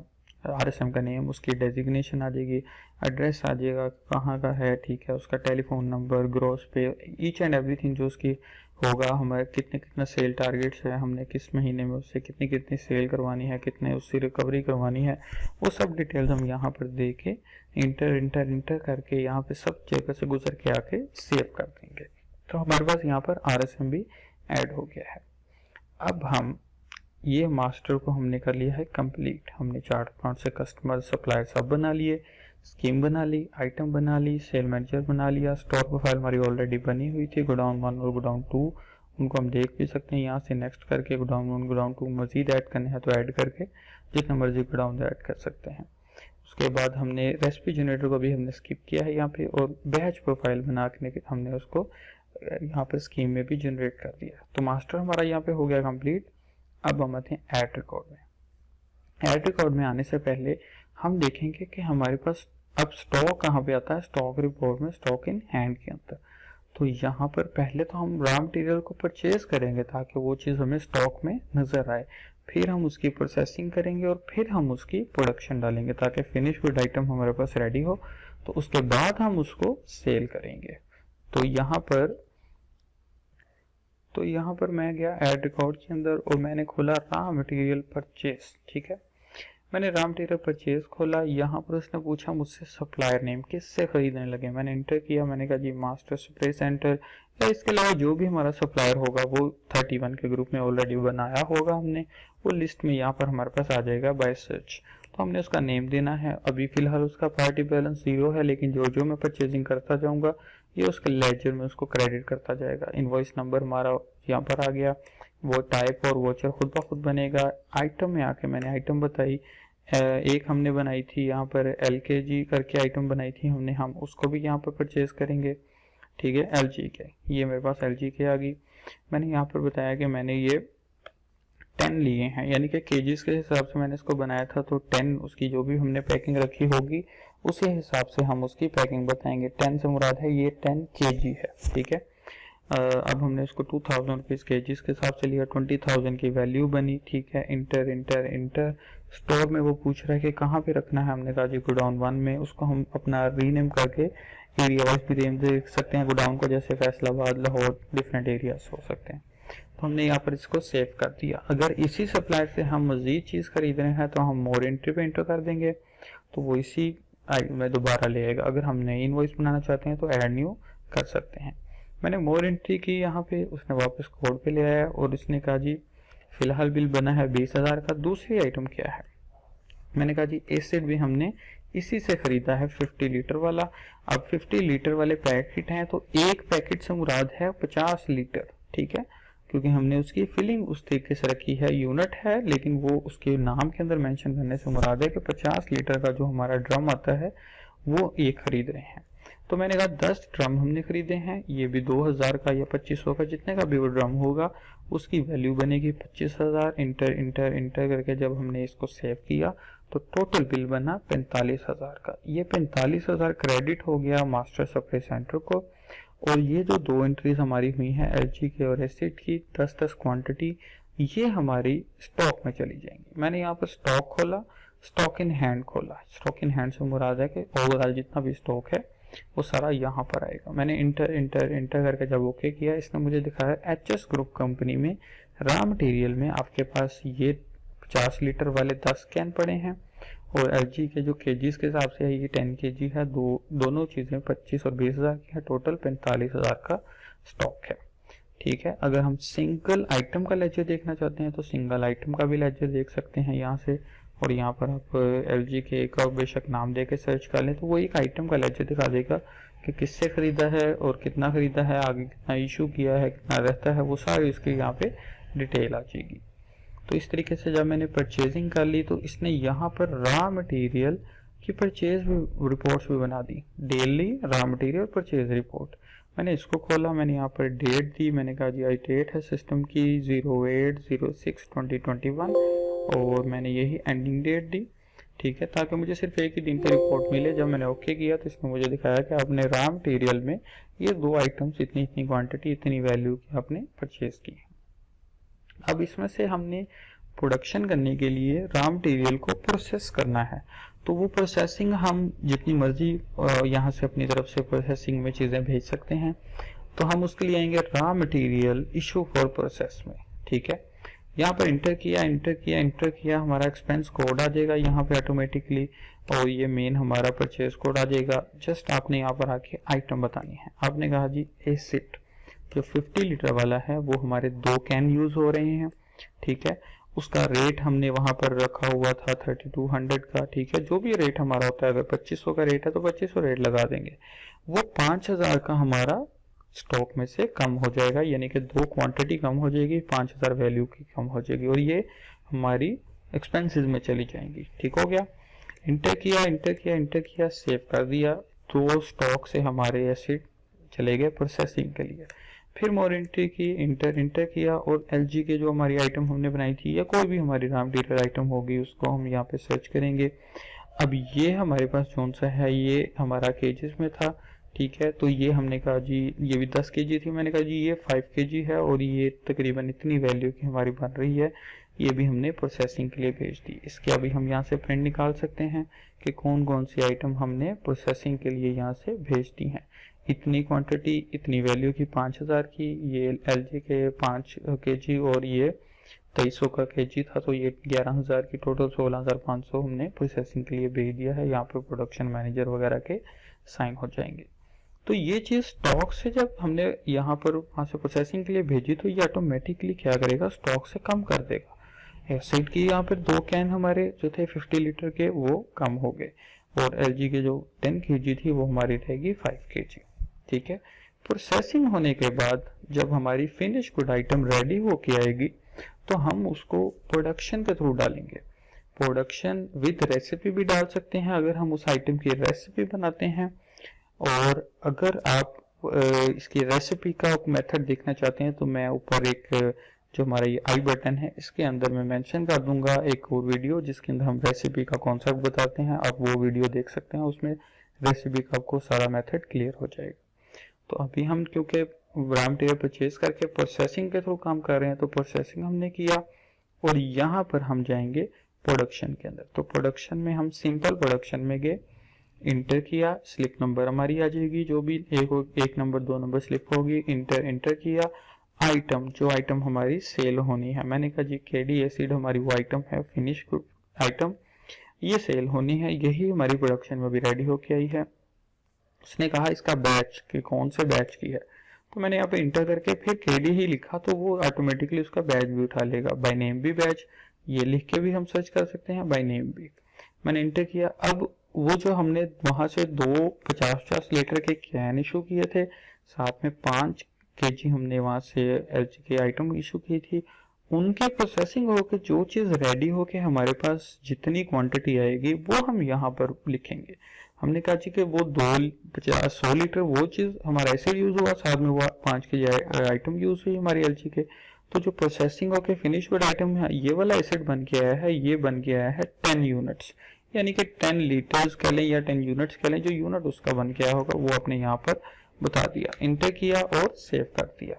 RSM का नेम, उसकी डेजिग्नेशन आ जाएगी, एड्रेस आ जाएगा कहाँ का है, ठीक है, उसका टेलीफोन नंबर, ग्रॉस पे, ईच एंड एवरीथिंग जो उसकी होगा, हमारे कितना सेल टारगेट्स है, हमने किस महीने में उससे कितनी सेल करवानी है, कितने उससे रिकवरी करवानी है, वो सब डिटेल्स हम यहाँ पर दे के इंटर करके यहाँ पे सब जगह से गुजर के आके सेव कर देंगे। तो हमारे पास यहाँ पर RSM भी ऐड हो गया है। अब हम ये मास्टर को हमने कर लिया है कंप्लीट, हमने चार्ट अकाउंट से कस्टमर सप्लायर सब बना लिए, स्कीम बना ली, आइटम बना ली, सेल मैनेजर बना लिया, स्टॉक प्रोफाइल हमारी ऑलरेडी बनी हुई थी, गोडाउन 1 और गोडाउन 2 उनको हम देख भी सकते हैं। यहाँ से नेक्स्ट करके गोडाउन 1 गोडाउन 2 मजीद ऐड करने हैं तो ऐड करके जितना मर्जी गोडाउन ऐड कर सकते हैं। उसके बाद हमने रेसिपी जनरेटर को भी हमने स्किप किया है यहाँ पे, और बैच प्रोफाइल बना के हमने उसको यहाँ पर स्कीम में भी जनरेट कर दिया। तो मास्टर हमारा यहाँ पे हो गया कंप्लीट। अब हम आते हैं ऐड रिकॉर्ड में। ऐड रिकॉर्ड में आने से पहले हम देखेंगे कि हमारे पास अब स्टॉक कहाँ पे आता है, स्टॉक रिपोर्ट में स्टॉक इन हैंड के अंदर। तो यहाँ पर पहले तो हम रॉ मटेरियल को परचेज करेंगे ताकि वो चीज़ हमें स्टॉक में नजर आए, फिर हम उसकी प्रोसेसिंग करेंगे और फिर हम उसकी प्रोडक्शन डालेंगे ताकि फिनिश गुड आइटम हमारे पास रेडी हो। तो उसके बाद हम उसको सेल करेंगे। तो यहाँ पर मैं गया ऐड रिकॉर्ड के अंदर और मैंने खोला रॉ मटेरियल परचेज। ठीक है, मैंने रॉ मटेरियल परचेज खोला। यहाँ पर उसने पूछा मुझसे सप्लायर नेम, किससे खरीदने लगे। मैंने इंटर किया, मैंने कहा जी मास्टर स्प्रे सेंटर, या इसके अलावा जो भी हमारा सप्लायर होगा वो 31 के ग्रुप में ऑलरेडी बनाया होगा हमने, वो लिस्ट में यहाँ पर हमारे पास आ जाएगा बाय सर्च। तो हमने उसका नेम देना है। अभी फिलहाल उसका पार्टी बैलेंस 0 है, लेकिन जो मैं परचेजिंग करता जाऊंगा ये उसके लेजर में उसको क्रेडिट करता जाएगा। इनवॉइस नंबर हमारा यहाँ पर आ गया, वो टाइप और वोचर खुद ब खुद बनेगा। आइटम में आके मैंने आइटम बताई, एक हमने बनाई थी यहाँ पर LKG करके आइटम बनाई थी हमने, हम उसको भी यहाँ पर परचेज करेंगे। ठीक है, LGK, ये मेरे पास LGK आ गई। मैंने यहाँ पर बताया कि मैंने ये 10 लिए हैं, यानी कि केजीज के हिसाब से मैंने इसको बनाया था। तो 10 उसकी जो भी हमने पैकिंग रखी होगी उसी हिसाब से हम उसकी पैकिंग बताएंगे। 10 से मुराद है ये 10 kg है। ठीक है, अब हमने इसको 2000 रुपीज़ केजीज के हिसाब से लिया, 20,000 की वैल्यू बनी। ठीक है, इंटर इंटर इंटर। स्टोर में वो पूछ रहा है कि कहाँ पे रखना है, हमने कहा जी गोडाउन 1 में। उसको हम अपना रीनेम करके एरिया वाइज भी नेम दे सकते हैं गोडाउन को, जैसे फैसलाबाद, लाहौर, डिफरेंट एरियाज हो सकते हैं। तो हमने यहाँ पर इसको सेव कर दिया। अगर इसी सप्लायर से हम मजीद चीज़ खरीद रहे हैं तो हम मोर एंट्री पे एंटर कर देंगे, तो वो इसी में दोबारा ले आएगा। अगर हम नई इनवॉइस बनाना चाहते हैं तो ऐड न्यू कर सकते हैं। मैंने मोर एंट्री की यहाँ पे, उसने वापस कोड पे ले आया और उसने कहा जी फिलहाल बिल बना है 20,000 का। दूसरी आइटम क्या है, मैंने कहा जी एसिड भी हमने इसी से खरीदा है 50 लीटर वाला। अब 50 लीटर वाले पैकेट हैं तो एक पैकेट से मुराद है 50 लीटर। ठीक है, क्योंकि हमने उसकी फिलिंग उस तरीके से रखी है, यूनिट है, लेकिन वो उसके नाम के अंदर मेंशन करने से मुराद है कि 50 लीटर का जो हमारा ड्रम आता है वो ये खरीद रहे हैं। तो मैंने कहा 10 ड्रम हमने खरीदे हैं, ये भी 2000 का या 2500 का, जितने का भी वो ड्रम होगा उसकी वैल्यू बनेगी 25,000। इंटर इंटर इंटर करके जब हमने इसको सेव किया तो टोटल बिल बना 45,000 का। ये 45,000 क्रेडिट हो गया मास्टर सप्लाई सेंटर को। और ये जो दो एंट्रीज हमारी हुई हैं LGK और एसिड की 10-10 क्वांटिटी, ये हमारी स्टॉक में चली जाएंगी। मैंने यहाँ पर स्टॉक खोला, स्टॉक इन हैंड खोला। स्टॉक इन हैंड से मुराद है कि ओवरऑल जितना भी स्टॉक है वो सारा यहाँ पर आएगा। मैंने इंटर इंटर इंटर करके जब ओके किया, इसने मुझे दिखाया HS ग्रुप कंपनी में रॉ मटेरियल में आपके पास ये 50 लीटर वाले 10 कैन पड़े हैं और LG के जो केजीज के हिसाब से है ये 10 kg है। दोनों चीज़ें 25 और 20,000 की है, टोटल 45,000 का स्टॉक है। ठीक है, अगर हम सिंगल आइटम का लेजर देखना चाहते हैं तो सिंगल आइटम का भी लेजर देख सकते हैं यहाँ से। और यहाँ पर आप LGK का बेशक नाम दे के सर्च कर लें तो वो एक आइटम का लेजर दिखा देगा कि किससे खरीदा है और कितना खरीदा है, आगे कितना इशू किया है, कितना रहता है, वो सारी इसकी यहाँ पे डिटेल आ जाएगी। तो इस तरीके से जब मैंने परचेजिंग कर ली तो इसने यहाँ पर रॉ मटेरियल की परचेज रिपोर्ट्स भी बना दी, daily raw material purchase report. मैंने इसको खोला, मैंने यहाँ पर डेट दी, मैंने कहा जी डेट है सिस्टम की 08/06/2021 और मैंने यही एंडिंग डेट दी। ठीक है, ताकि मुझे सिर्फ एक ही दिन की रिपोर्ट मिले। जब मैंने ओके किया तो इसने मुझे दिखाया कि आपने रॉ मटेरियल में ये दो आइटम्स इतनी इतनी क्वांटिटी इतनी वैल्यू की आपने परचेज की। अब इसमें से हमने प्रोडक्शन करने के लिए रॉ मटेरियल को प्रोसेस करना है, तो वो प्रोसेसिंग हम जितनी मर्जी यहाँ से अपनी तरफ से प्रोसेसिंग में चीज़ें भेज सकते हैं। तो हम उसके लिए आएंगे raw material issue for process में। ठीक है, यहाँ पर इंटर किया, हमारा एक्सपेंस कोड आ जाएगा यहाँ पे ऑटोमेटिकली और ये मेन हमारा परचेज कोड आ जाएगा। जस्ट आपने यहाँ पर आके आइटम बतानी है। आपने कहा जी एसिड जो 50 लीटर वाला है वो हमारे 2 कैन यूज हो रहे हैं। ठीक है, उसका रेट हमने वहां पर रखा हुआ था 3200 का। ठीक है, जो भी रेट हमारा होता है, अगर 2500 का रेट है तो 2500 रेट लगा देंगे। वो 5000 का हमारा स्टॉक में से कम हो जाएगा, यानी कि 2 क्वांटिटी कम हो जाएगी, 5000 वैल्यू की कम हो जाएगी और ये हमारी एक्सपेंसेस में चली जाएंगी। ठीक हो गया, इंटर किया, सेव कर दिया। 2 स्टॉक से हमारे एसिड चले गए प्रोसेसिंग के लिए। फिर मोर एंट्री की, इंटर किया और LG के जो हमारी आइटम हमने बनाई थी या कोई भी हमारी रॉ मटेरियल आइटम होगी उसको हम यहाँ पे सर्च करेंगे। अब ये हमारे पास कौन सा है, ये हमारा केजीज में था, ठीक है। तो ये हमने कहा जी ये भी 10 kg थी, मैंने कहा जी ये 5 kg है और ये तकरीबन इतनी वैल्यू की हमारी बन रही है, ये भी हमने प्रोसेसिंग के लिए भेज दी। इसके अभी हम यहाँ से प्रिंट निकाल सकते हैं कि कौन कौन सी आइटम हमने प्रोसेसिंग के लिए यहाँ से भेज दी हैं। इतनी क्वांटिटी, इतनी वैल्यू की 5000 की, ये LG के 5 kg और ये 2300 का kg था, तो ये 11000 की टोटल 16500 हमने प्रोसेसिंग के लिए भेज दिया है। यहाँ पे प्रोडक्शन मैनेजर वगैरह के साइन हो जाएंगे। तो ये चीज़ स्टॉक से जब हमने यहाँ पर वहाँ से प्रोसेसिंग के लिए भेजी तो ये ऑटोमेटिकली क्या करेगा, स्टॉक से कम कर देगा। एसिड की यहाँ पर 2 कैन हमारे जो थे 50 लीटर के वो कम हो गए और LG के जो 10 kg थी वो हमारी रहेगी 5 kg, ठीक है। प्रोसेसिंग होने के बाद जब हमारी फिनिश गुड आइटम रेडी होके आएगी तो हम उसको प्रोडक्शन के थ्रू डालेंगे। प्रोडक्शन विद रेसिपी भी डाल सकते हैं अगर हम उस आइटम की रेसिपी बनाते हैं, और अगर आप इसकी रेसिपी का मेथड देखना चाहते हैं तो मैं ऊपर एक जो हमारा ये आई बटन है इसके अंदर मैं मेंशन कर दूंगा एक और वीडियो जिसके अंदर हम रेसिपी का कॉन्सेप्ट बताते हैं। आप वो वीडियो देख सकते हैं, उसमें रेसिपी का आपको सारा मेथड क्लियर हो जाएगा। तो अभी हम क्योंकि रॉ मटेरियल परचेज करके प्रोसेसिंग के थ्रू काम कर रहे हैं तो प्रोसेसिंग हमने किया और यहाँ पर हम जाएंगे प्रोडक्शन के अंदर। तो प्रोडक्शन में हम सिंपल प्रोडक्शन में गए, इंटर किया, स्लिप नंबर हमारी आ जाएगी, जो भी एक नंबर 2 नंबर स्लिप होगी, इंटर किया। आइटम, जो आइटम हमारी सेल होनी है, मैंने कहा जी KD एसिड हमारी वो आइटम है, फिनिश आइटम, ये सेल होनी है, यही हमारी प्रोडक्शन में भी रेडी होके आई है। उसने कहा इसका बैच कि कौन से बैच की है, तो मैंने यहाँ पे इंटर करके फिर KD ही लिखा तो वो ऑटोमेटिकली उसका बैच भी उठा लेगा। बाय नेम भी बैच, ये लिख के भी हम सर्च कर सकते हैं, बाय नेम भी। मैंने इंटर किया। अब वो जो हमने वहां से 2 50 लीटर के कैन इशू किए थे, साथ में 5 kg हमने वहां से LG के आइटम इशू की थी, उनके प्रोसेसिंग होकर जो चीज रेडी होके हमारे पास जितनी क्वांटिटी आएगी वो हम यहाँ पर लिखेंगे। हमने कहा जी कि वो 100 लीटर वो चीज हमारा एसिड यूज हुआ, साथ में वो 5 kg आइटम यूज हुई हमारी LG के। तो जो प्रोसेसिंग होके फिनिश गुड आइटम है ये वाला एसिड बन के आया है, ये बन के आया है 10 यूनिट्स, यानी कि 10 लीटर्स कह लें या 10 यूनिट्स कह लें, जो यूनिट उसका बन के आया होगा वो आपने यहाँ पर बता दिया, इंटर किया और सेव कर दिया।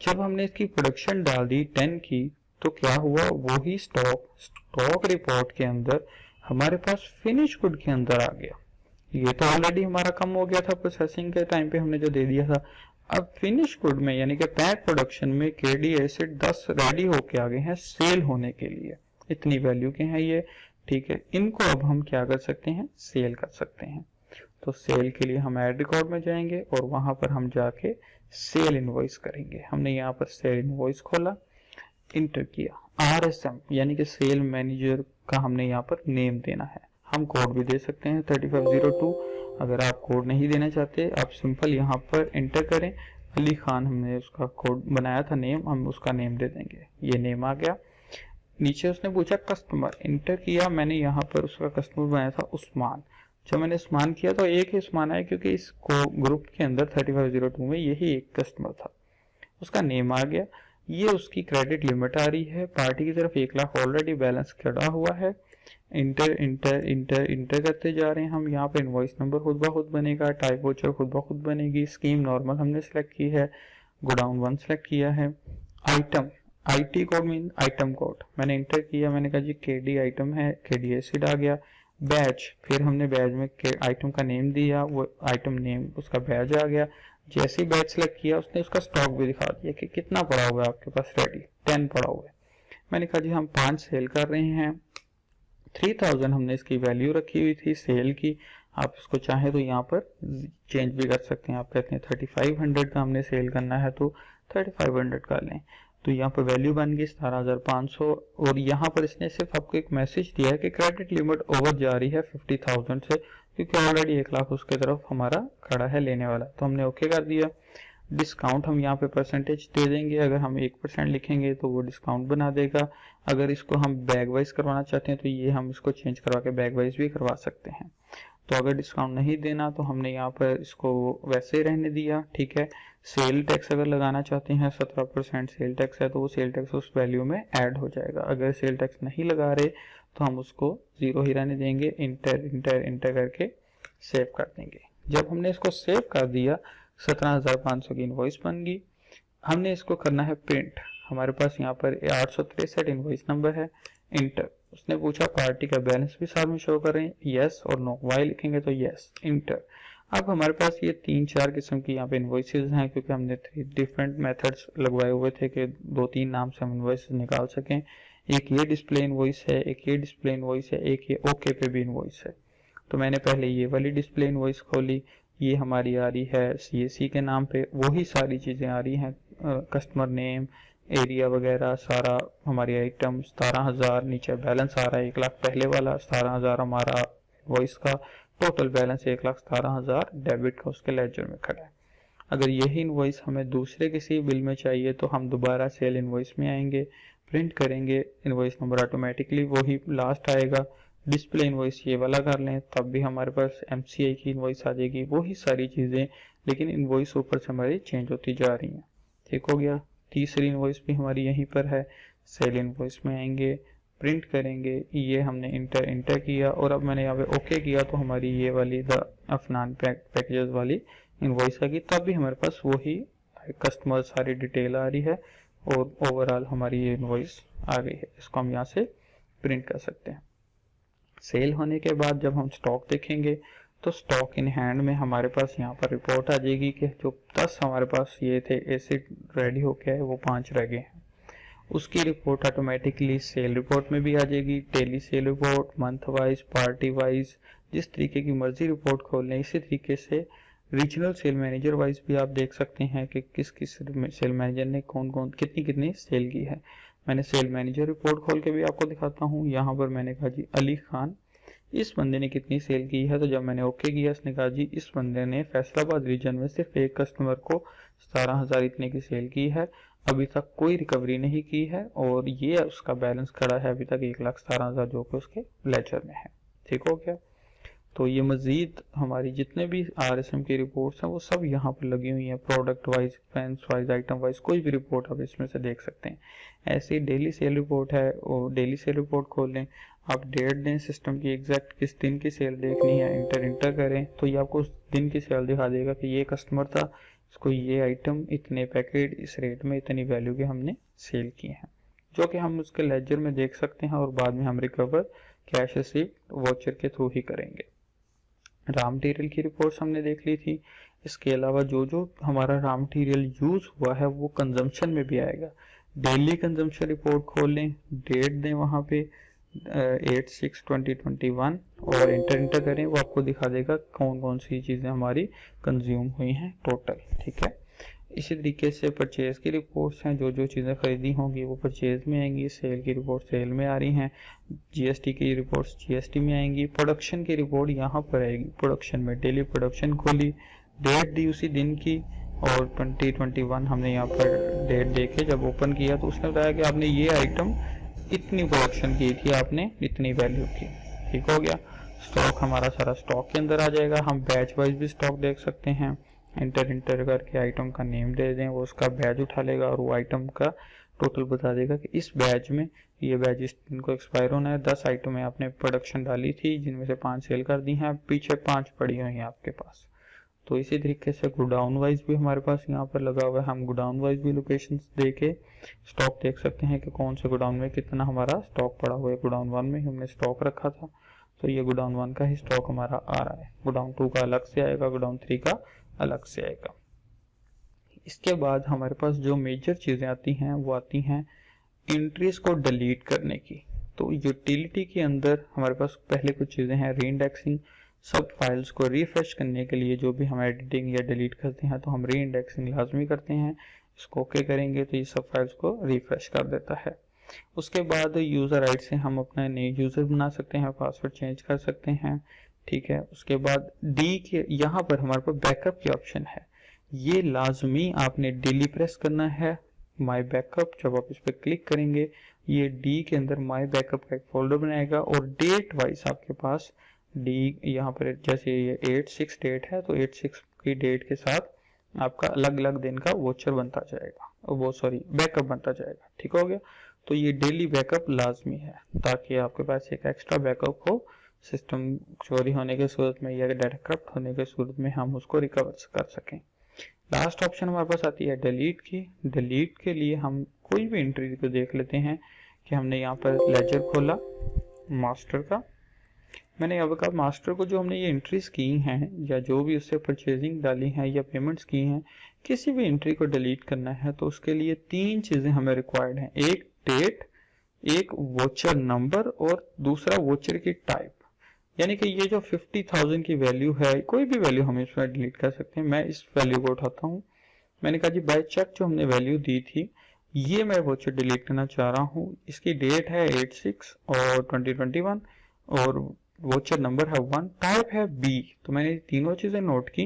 जब हमने इसकी प्रोडक्शन डाल दी 10 की तो क्या हुआ, वही स्टॉक रिपोर्ट के अंदर हमारे पास फिनिश गुड के अंदर आ गया। ये तो ऑलरेडी हमारा कम हो गया था प्रोसेसिंग के टाइम पे हमने जो दे दिया था। अब फिनिश गुड में यानी कि पैक प्रोडक्शन में KD एसिड 10 रेडी होके आ गए हैं सेल होने के लिए, इतनी वैल्यू के हैं ये, ठीक है। इनको अब हम क्या कर सकते हैं, सेल कर सकते हैं। तो सेल के लिए हम ऐड रिकॉर्ड में जाएंगे और वहां पर हम जाके सेल इनवॉइस करेंगे। हमने यहाँ पर सेल इनवॉइस खोला, इंटर किया, RSM यानी कि सेल मैनेजर का हमने यहाँ पर नेम देना है। हम कोड भी दे सकते हैं 3502, अगर आप कोड नहीं देना चाहते आप सिंपल यहाँ पर इंटर करें, अली खान हमने उसका कोड बनाया था नेम, हम उसका नेम दे देंगे। ये नेम आ गया। नीचे उसने पूछा कस्टमर, इंटर किया, मैंने यहाँ पर उसका कस्टमर बनाया था उस्मान। जब मैंने उस्मान किया तो एक ही उस्मान आया क्योंकि इस ग्रुप के अंदर 3502 में यही एक कस्टमर था, उसका नेम आ गया। ये उसकी क्रेडिट लिमिट आ रही है, पार्टी की तरफ 1 लाख ऑलरेडी बैलेंस खड़ा हुआ है। इंटर करते जा रहे हैं हम। यहाँ पे इनवॉइस नंबर खुद ब खुद बनेगा, टाइप वोचर खुद ब खुद बनेगी, स्कीम नॉर्मल हमने सेलेक्ट की है, गोडाउन 1 सेलेक्ट किया है। Item, IT code mean item code, मैंने इंटर किया, मैंने कहा जी KD आइटम है, KD एसिड आ गया। बैच, फिर हमने बैच में आइटम का नेम दिया, वो आइटम नेम उसका बैच आ गया। जैसे ही बैच सेलेक्ट किया उसने उसका स्टॉक भी दिखा दिया कि कितना पड़ा हुआ है आपके पास रेडी, 10 पड़ा हुआ है। मैंने कहा जी हम 5 सेल कर रहे हैं, 3000 हमने इसकी वैल्यू रखी हुई थी सेल की, आप इसको चाहें तो यहाँ पर चेंज भी कर सकते हैं। आप कहते हैं 3500 का हमने सेल करना है तो 3500 कर लें। तो यहाँ पर वैल्यू बन गई 17500 और यहाँ पर इसने सिर्फ आपको एक मैसेज दिया है कि क्रेडिट लिमिट ओवर जा रही है 50,000 से, क्योंकि ऑलरेडी 1 लाख उसके तरफ हमारा खड़ा है लेने वाला। तो हमने ओके कर दिया। डिस्काउंट हम यहाँ पे परसेंटेज दे देंगे, अगर हम 1% लिखेंगे तो वो डिस्काउंट बना देगा। अगर इसको हम बैग वाइज करवाना चाहते हैं तो ये हम इसको चेंज करवा के बैग वाइज भी करवा सकते हैं। तो अगर डिस्काउंट नहीं देना तो हमने यहाँ पर इसको वैसे ही रहने दिया, ठीक है। सेल टैक्स अगर लगाना चाहते हैं 17% सेल टैक्स है तो वो सेल टैक्स उस वैल्यू में ऐड हो जाएगा। अगर सेल टैक्स नहीं लगा रहे तो हम उसको 0 ही रहने देंगे, इंटर इंटर इंटर करके सेव कर देंगे। जब हमने इसको सेव कर दिया 17,500 की इनवॉइस बन गई। हमने इसको करना है प्रिंट। हमारे पास यहाँ पर 863 इनवॉइस नंबर है, इंटर। उसने पूछा पार्टी का बैलेंस भी साथ में शो कर रहे हैं, यस और नो। वाई लिखेंगे तो यस, इंटर। अब हमारे पास ये 3-4 किस्म की यहाँ पे इनवॉइसेस हैं, क्योंकि हमने 3 डिफरेंट मेथड्स लगवाए हुए थे कि 2-3 नाम से हम इनवॉइसेस निकाल सकें। एक ये डिस्प्ले इनवॉइस है, एक ये डिस्प्ले इनवॉइस है, एक ये ओके पे भी इनवॉइस है। तो मैंने पहले ये वाली डिस्प्ले इनवॉइस खोली, ये हमारी आ रही है CAC के नाम पे, वही सारी चीज़ें आ रही हैं, कस्टमर नेम, एरिया वगैरह सारा, हमारी आइटम 17,000, नीचे बैलेंस आ रहा है 1 लाख पहले वाला, 17,000 हमारा वॉइस का, टोटल बैलेंस 1,17,000 डेबिट का उसके लेजर में खड़ा है। अगर यही इनवॉइस हमें दूसरे किसी बिल में चाहिए तो हम दोबारा सेल इनवॉइस में आएंगे, प्रिंट करेंगे, इनवॉइस नंबर ऑटोमेटिकली वही लास्ट आएगा। डिस्प्ले इनवॉइस ये वाला कर लें तब भी हमारे पास MCI की इनवॉइस आ जाएगी, वही सारी चीज़ें, लेकिन इनवॉइस ऊपर से हमारी चेंज होती जा रही हैं। ठीक हो गया। तीसरी इनवॉइस भी हमारी यहीं पर है, सेल इनवॉइस में आएंगे, प्रिंट करेंगे, ये हमने इंटर किया और अब मैंने यहाँ पे ओके किया तो हमारी ये वाली द अफनान पैकेजेस वाली इनवॉइस आ गई। तब भी हमारे पास वही कस्टमर सारी डिटेल आ रही है और ओवरऑल हमारी ये इनवॉइस आ गई है। इसको हम यहाँ से प्रिंट कर सकते हैं। सेल होने के बाद जब हम स्टॉक देखेंगे तो स्टॉक इन हैंड में हमारे पास यहाँ पर रिपोर्ट आ जाएगी कि जो 10 हमारे पास ये थे एसिड रेडी होके आए वो 5 रह गए हैं। उसकी रिपोर्ट ऑटोमेटिकली सेल रिपोर्ट में भी आ जाएगी, daily cell report, month wise, party wise, जिस तरीके की मर्जी रिपोर्ट खोल लें। इसी तरीके से रीजनल सेल मैनेजर वाइज भी आप देख सकते हैं कि किस किस सेल मैनेजर ने कौन कौन कितनी सेल की है। मैंने सेल मैनेजर रिपोर्ट खोल के भी आपको दिखाता हूँ। यहाँ पर मैंने कहा जी अली खान, इस बंदे ने कितनी सेल की है, तो जब मैंने ओके किया इसने कहा जी इस बंदे ने फैसलाबाद रीजन में सिर्फ एक कस्टमर को 17,000 इतने की सेल की है, अभी तक कोई रिकवरी नहीं की है और ये उसका बैलेंस खड़ा है अभी तक 1,17,000 जो कि उसके लेजर में है। ठीक हो गया। तो ये मजीद हमारी जितने भी RSM की रिपोर्ट्स हैं वो सब यहाँ पर लगी हुई हैं, product wise, expense wise, item wise, कोई भी रिपोर्ट आप इसमें से देख सकते हैं। ऐसी डेली सेल रिपोर्ट है और डेली सेल रिपोर्ट खोल लें, आप डेट दें सिस्टम की, एग्जैक्ट किस दिन की सेल देखनी है, इंटर करें तो ये आपको उस दिन की सेल दिखा देगा कि ये कस्टमर था, इसको ये आइटम इतने पैकेट इस रेट में इतनी वैल्यू के हमने सेल किए हैं, जो कि हम उसके लेजर में देख सकते हैं और बाद में हम रिकवर कैश रिसीप्ट वॉचर के थ्रू ही करेंगे। रॉ मटेरियल की रिपोर्ट्स हमने देख ली थी। इसके अलावा जो जो हमारा रॉ मटेरियल यूज हुआ है वो कंजम्पशन में भी आएगा। डेली कंजम्पशन रिपोर्ट खोल लें, डेट दें वहाँ पे 8/6/2021 और इंटर करें, वो आपको दिखा देगा कौन कौन सी चीज़ें हमारी कंज्यूम हुई हैं टोटल। ठीक है। इसी तरीके से परचेज की रिपोर्ट्स हैं, जो जो चीज़ें खरीदी होंगी वो परचेज में आएंगी, सेल की रिपोर्ट सेल में आ रही हैं, GST की रिपोर्ट्स GST में आएंगी, प्रोडक्शन की रिपोर्ट यहाँ पर आएगी, प्रोडक्शन में डेली प्रोडक्शन खोली, डेट दी उसी दिन की और 2021 हमने यहाँ पर डेट देके जब ओपन किया तो उसने बताया कि आपने ये आइटम इतनी प्रोडक्शन की थी, आपने इतनी वैल्यू की। ठीक हो गया। स्टॉक हमारा सारा स्टॉक के अंदर आ जाएगा। हम बैच वाइज भी स्टॉक देख सकते हैं, इंटर करके आइटम का नेम दे दें, वो उसका बैच उठा लेगा और वो आइटम का टोटल बता देगा कि इस बैच में ये बैच इस दिन को एक्सपायर होना है। 10 आइटमें आपने प्रोडक्शन डाली थी जिनमें से 5 सेल कर दी हैं, पीछे 5 पड़ी हुई हैं आपके पास। तो इसी तरीके से गोडाउन वाइज भी हमारे पास यहाँ पर लगा हुआ है, हम गोडाउन वाइज भी लोकेशन दे के स्टॉक देख सकते हैं कि कौन से गोडाउन में कितना हमारा स्टॉक पड़ा हुआ है। गोडाउन 1 में हमने स्टॉक रखा था तो ये गोडाउन 1 का ही स्टॉक हमारा आ रहा है, गोडाउन 2 का अलग से आएगा, गोडाउन 3 का अलग से आएगा। इसके बाद हमारे पास जो मेजर चीज़ें आती हैं वो आती हैं एंट्रीज को डिलीट करने की। तो यूटिलिटी के अंदर हमारे पास पहले कुछ चीज़ें हैं, रीइंडेक्सिंग, सब फाइल्स को रिफ्रेश करने के लिए जो भी हम एडिटिंग या डिलीट करते हैं तो हम रीइंडेक्सिंग लाजमी करते हैं। इसको ओके करेंगे तो ये सब फाइल्स को रिफ्रेश कर देता है। उसके बाद यूज़र राइट से हम अपना नए यूज़र बना सकते हैं, पासवर्ड चेंज कर सकते हैं। ठीक है। उसके बाद डी के यहाँ पर हमारे पास बैकअप की ऑप्शन है, ये लाजमी आपने डेली प्रेस करना है। माय बैकअप जब आप इस पर क्लिक करेंगे ये डी के अंदर माय बैकअप का एक फोल्डर बनाएगा और डेट वाइज आपके पास डी यहाँ पर जैसे ये 8/6 डेट है तो 8/6 की डेट के साथ आपका अलग अलग दिन का वोचर बनता जाएगा, वो सॉरी बैकअप बनता जाएगा। ठीक हो गया। तो ये डेली बैकअप लाजमी है ताकि आपके पास एक एक्स्ट्रा बैकअप हो, सिस्टम चोरी होने की सूरत में या डाटा करप्ट होने की सूरत में हम उसको रिकवर कर सकें। लास्ट ऑप्शन हमारे पास आती है डिलीट की। डिलीट के लिए हम कोई भी एंट्री को देख लेते हैं कि हमने यहाँ पर लेजर खोला मास्टर का, मैंने अब कहा मास्टर को जो हमने ये एंट्रीज की हैं या जो भी उससे परचेजिंग डाली हैं या पेमेंट्स की हैं, किसी भी एंट्री को डिलीट करना है तो उसके लिए 3 चीज़ें हमें रिक्वायर्ड हैं, एक डेट, एक वोचर नंबर और दूसरा वोचर की टाइप। यानी कि ये जो 50,000 की वैल्यू है, कोई भी वैल्यू हम इसमें डिलीट कर सकते हैं। मैं इस वैल्यू को उठाता हूँ, मैंने कहा जी बाय चेक जो हमने वैल्यू दी थी ये मैं वोचर डिलीट करना चाह रहा हूँ। इसकी डेट है 8/6 और 2021 और वोचर नंबर है 1, टाइप है बी। तो मैंने तीनों चीजें नोट की,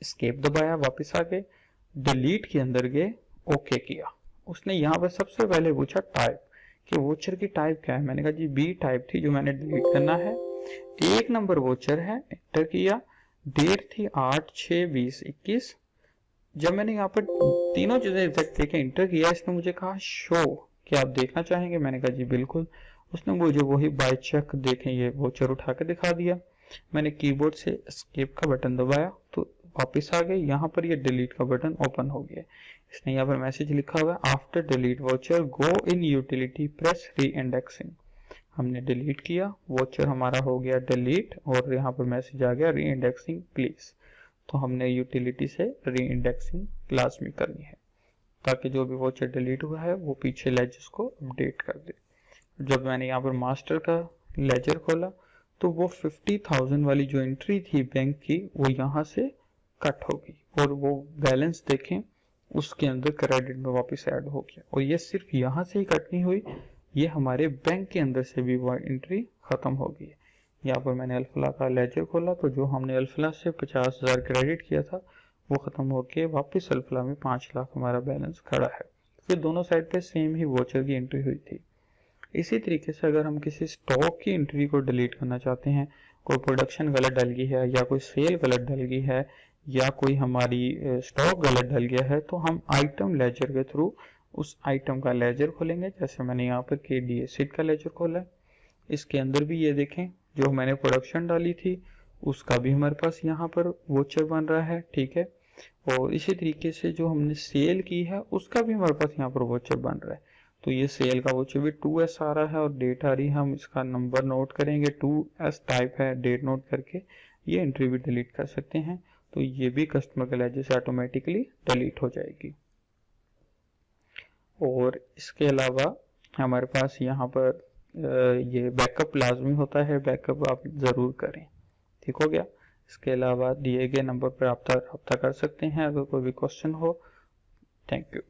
एस्केप दबाया, वापस आ गए, डिलीट के अंदर गए, ओके किया। उसने यहाँ पर सबसे पहले पूछा टाइप कि वोचर की टाइप क्या है। मैंने कहा जी बी टाइप थी जो मैंने डिलीट करना है। 1 नंबर वोचर है, एंटर किया, डेट थी 8/6/2021। जब मैंने यहाँ पर तीनों चीजें एग्जैक्ट देखे, एंटर किया, इसने मुझे कहा शो कि आप देखना चाहेंगे। मैंने कहा जी बिल्कुल। उसने मुझे वही बाय चेक देखें ये वोचर उठा के दिखा दिया। मैंने कीबोर्ड से एस्केप का बटन दबाया तो वापस आ गए, यहाँ पर ये डिलीट का बटन ओपन हो गया। इसने यहाँ पर मैसेज लिखा हुआ है आफ्टर डिलीट वोचर गो इन यूटिलिटी प्रेस री इंडेक्सिंग। हमने डिलीट किया, वोचर हमारा हो गया डिलीट और यहाँ पर मैसेज आ गया री इंडेक्सिंग प्लीज। तो हमने यूटिलिटी से री इंडेक्सिंग लाजमी करनी है ताकि जो भी वोचर डिलीट हुआ है वो पीछे लेजर्स को अपडेट कर दे। जब मैंने यहाँ पर मास्टर का लेजर खोला तो वो 50,000 वाली जो एंट्री थी बैंक की वो यहाँ से कट हो गई और वो बैलेंस देखें उसके अंदर क्रेडिट में वापस ऐड हो गया। और ये सिर्फ यहाँ से ही कट नहीं हुई, ये हमारे बैंक के अंदर से भी वो एंट्री खत्म हो गई है। यहाँ पर मैंने अल्फला का लेजर खोला तो जो हमने अल्फला से 50,000 क्रेडिट किया था वो खत्म होके वापस अल्फला में 5 लाख हमारा बैलेंस खड़ा है। फिर दोनों साइड पे सेम ही वोचर की एंट्री हुई थी। इसी तरीके से अगर हम किसी स्टॉक की एंट्री को डिलीट करना चाहते हैं, कोई प्रोडक्शन गलत डल गई है या कोई सेल गलत डल गई है या कोई हमारी स्टॉक गलत डल गया है, तो हम आइटम लेजर के थ्रू उस आइटम का लेजर खोलेंगे। जैसे मैंने यहाँ पर KDA सीट का लेजर खोला है, इसके अंदर भी ये देखें जो मैंने प्रोडक्शन डाली थी उसका भी हमारे पास यहाँ पर वोचर बन रहा है, ठीक है। और इसी तरीके से जो हमने सेल की है उसका भी हमारे पास यहाँ पर वोचर बन रहा है। तो ये सेल का वोचर भी 2S आ रहा है और डेट आ रही है, हम इसका नंबर नोट करेंगे, 2S टाइप है, डेट नोट करके ये एंट्री भी डिलीट कर सकते हैं। तो ये भी कस्टमर के लेजर से ऑटोमेटिकली डिलीट हो जाएगी। और इसके अलावा हमारे पास यहाँ पर ये बैकअप लाजमी होता है, बैकअप आप ज़रूर करें। ठीक हो गया। इसके अलावा दिए गए नंबर पर आप रब्ता कर सकते हैं अगर कोई भी क्वेश्चन हो। Thank you.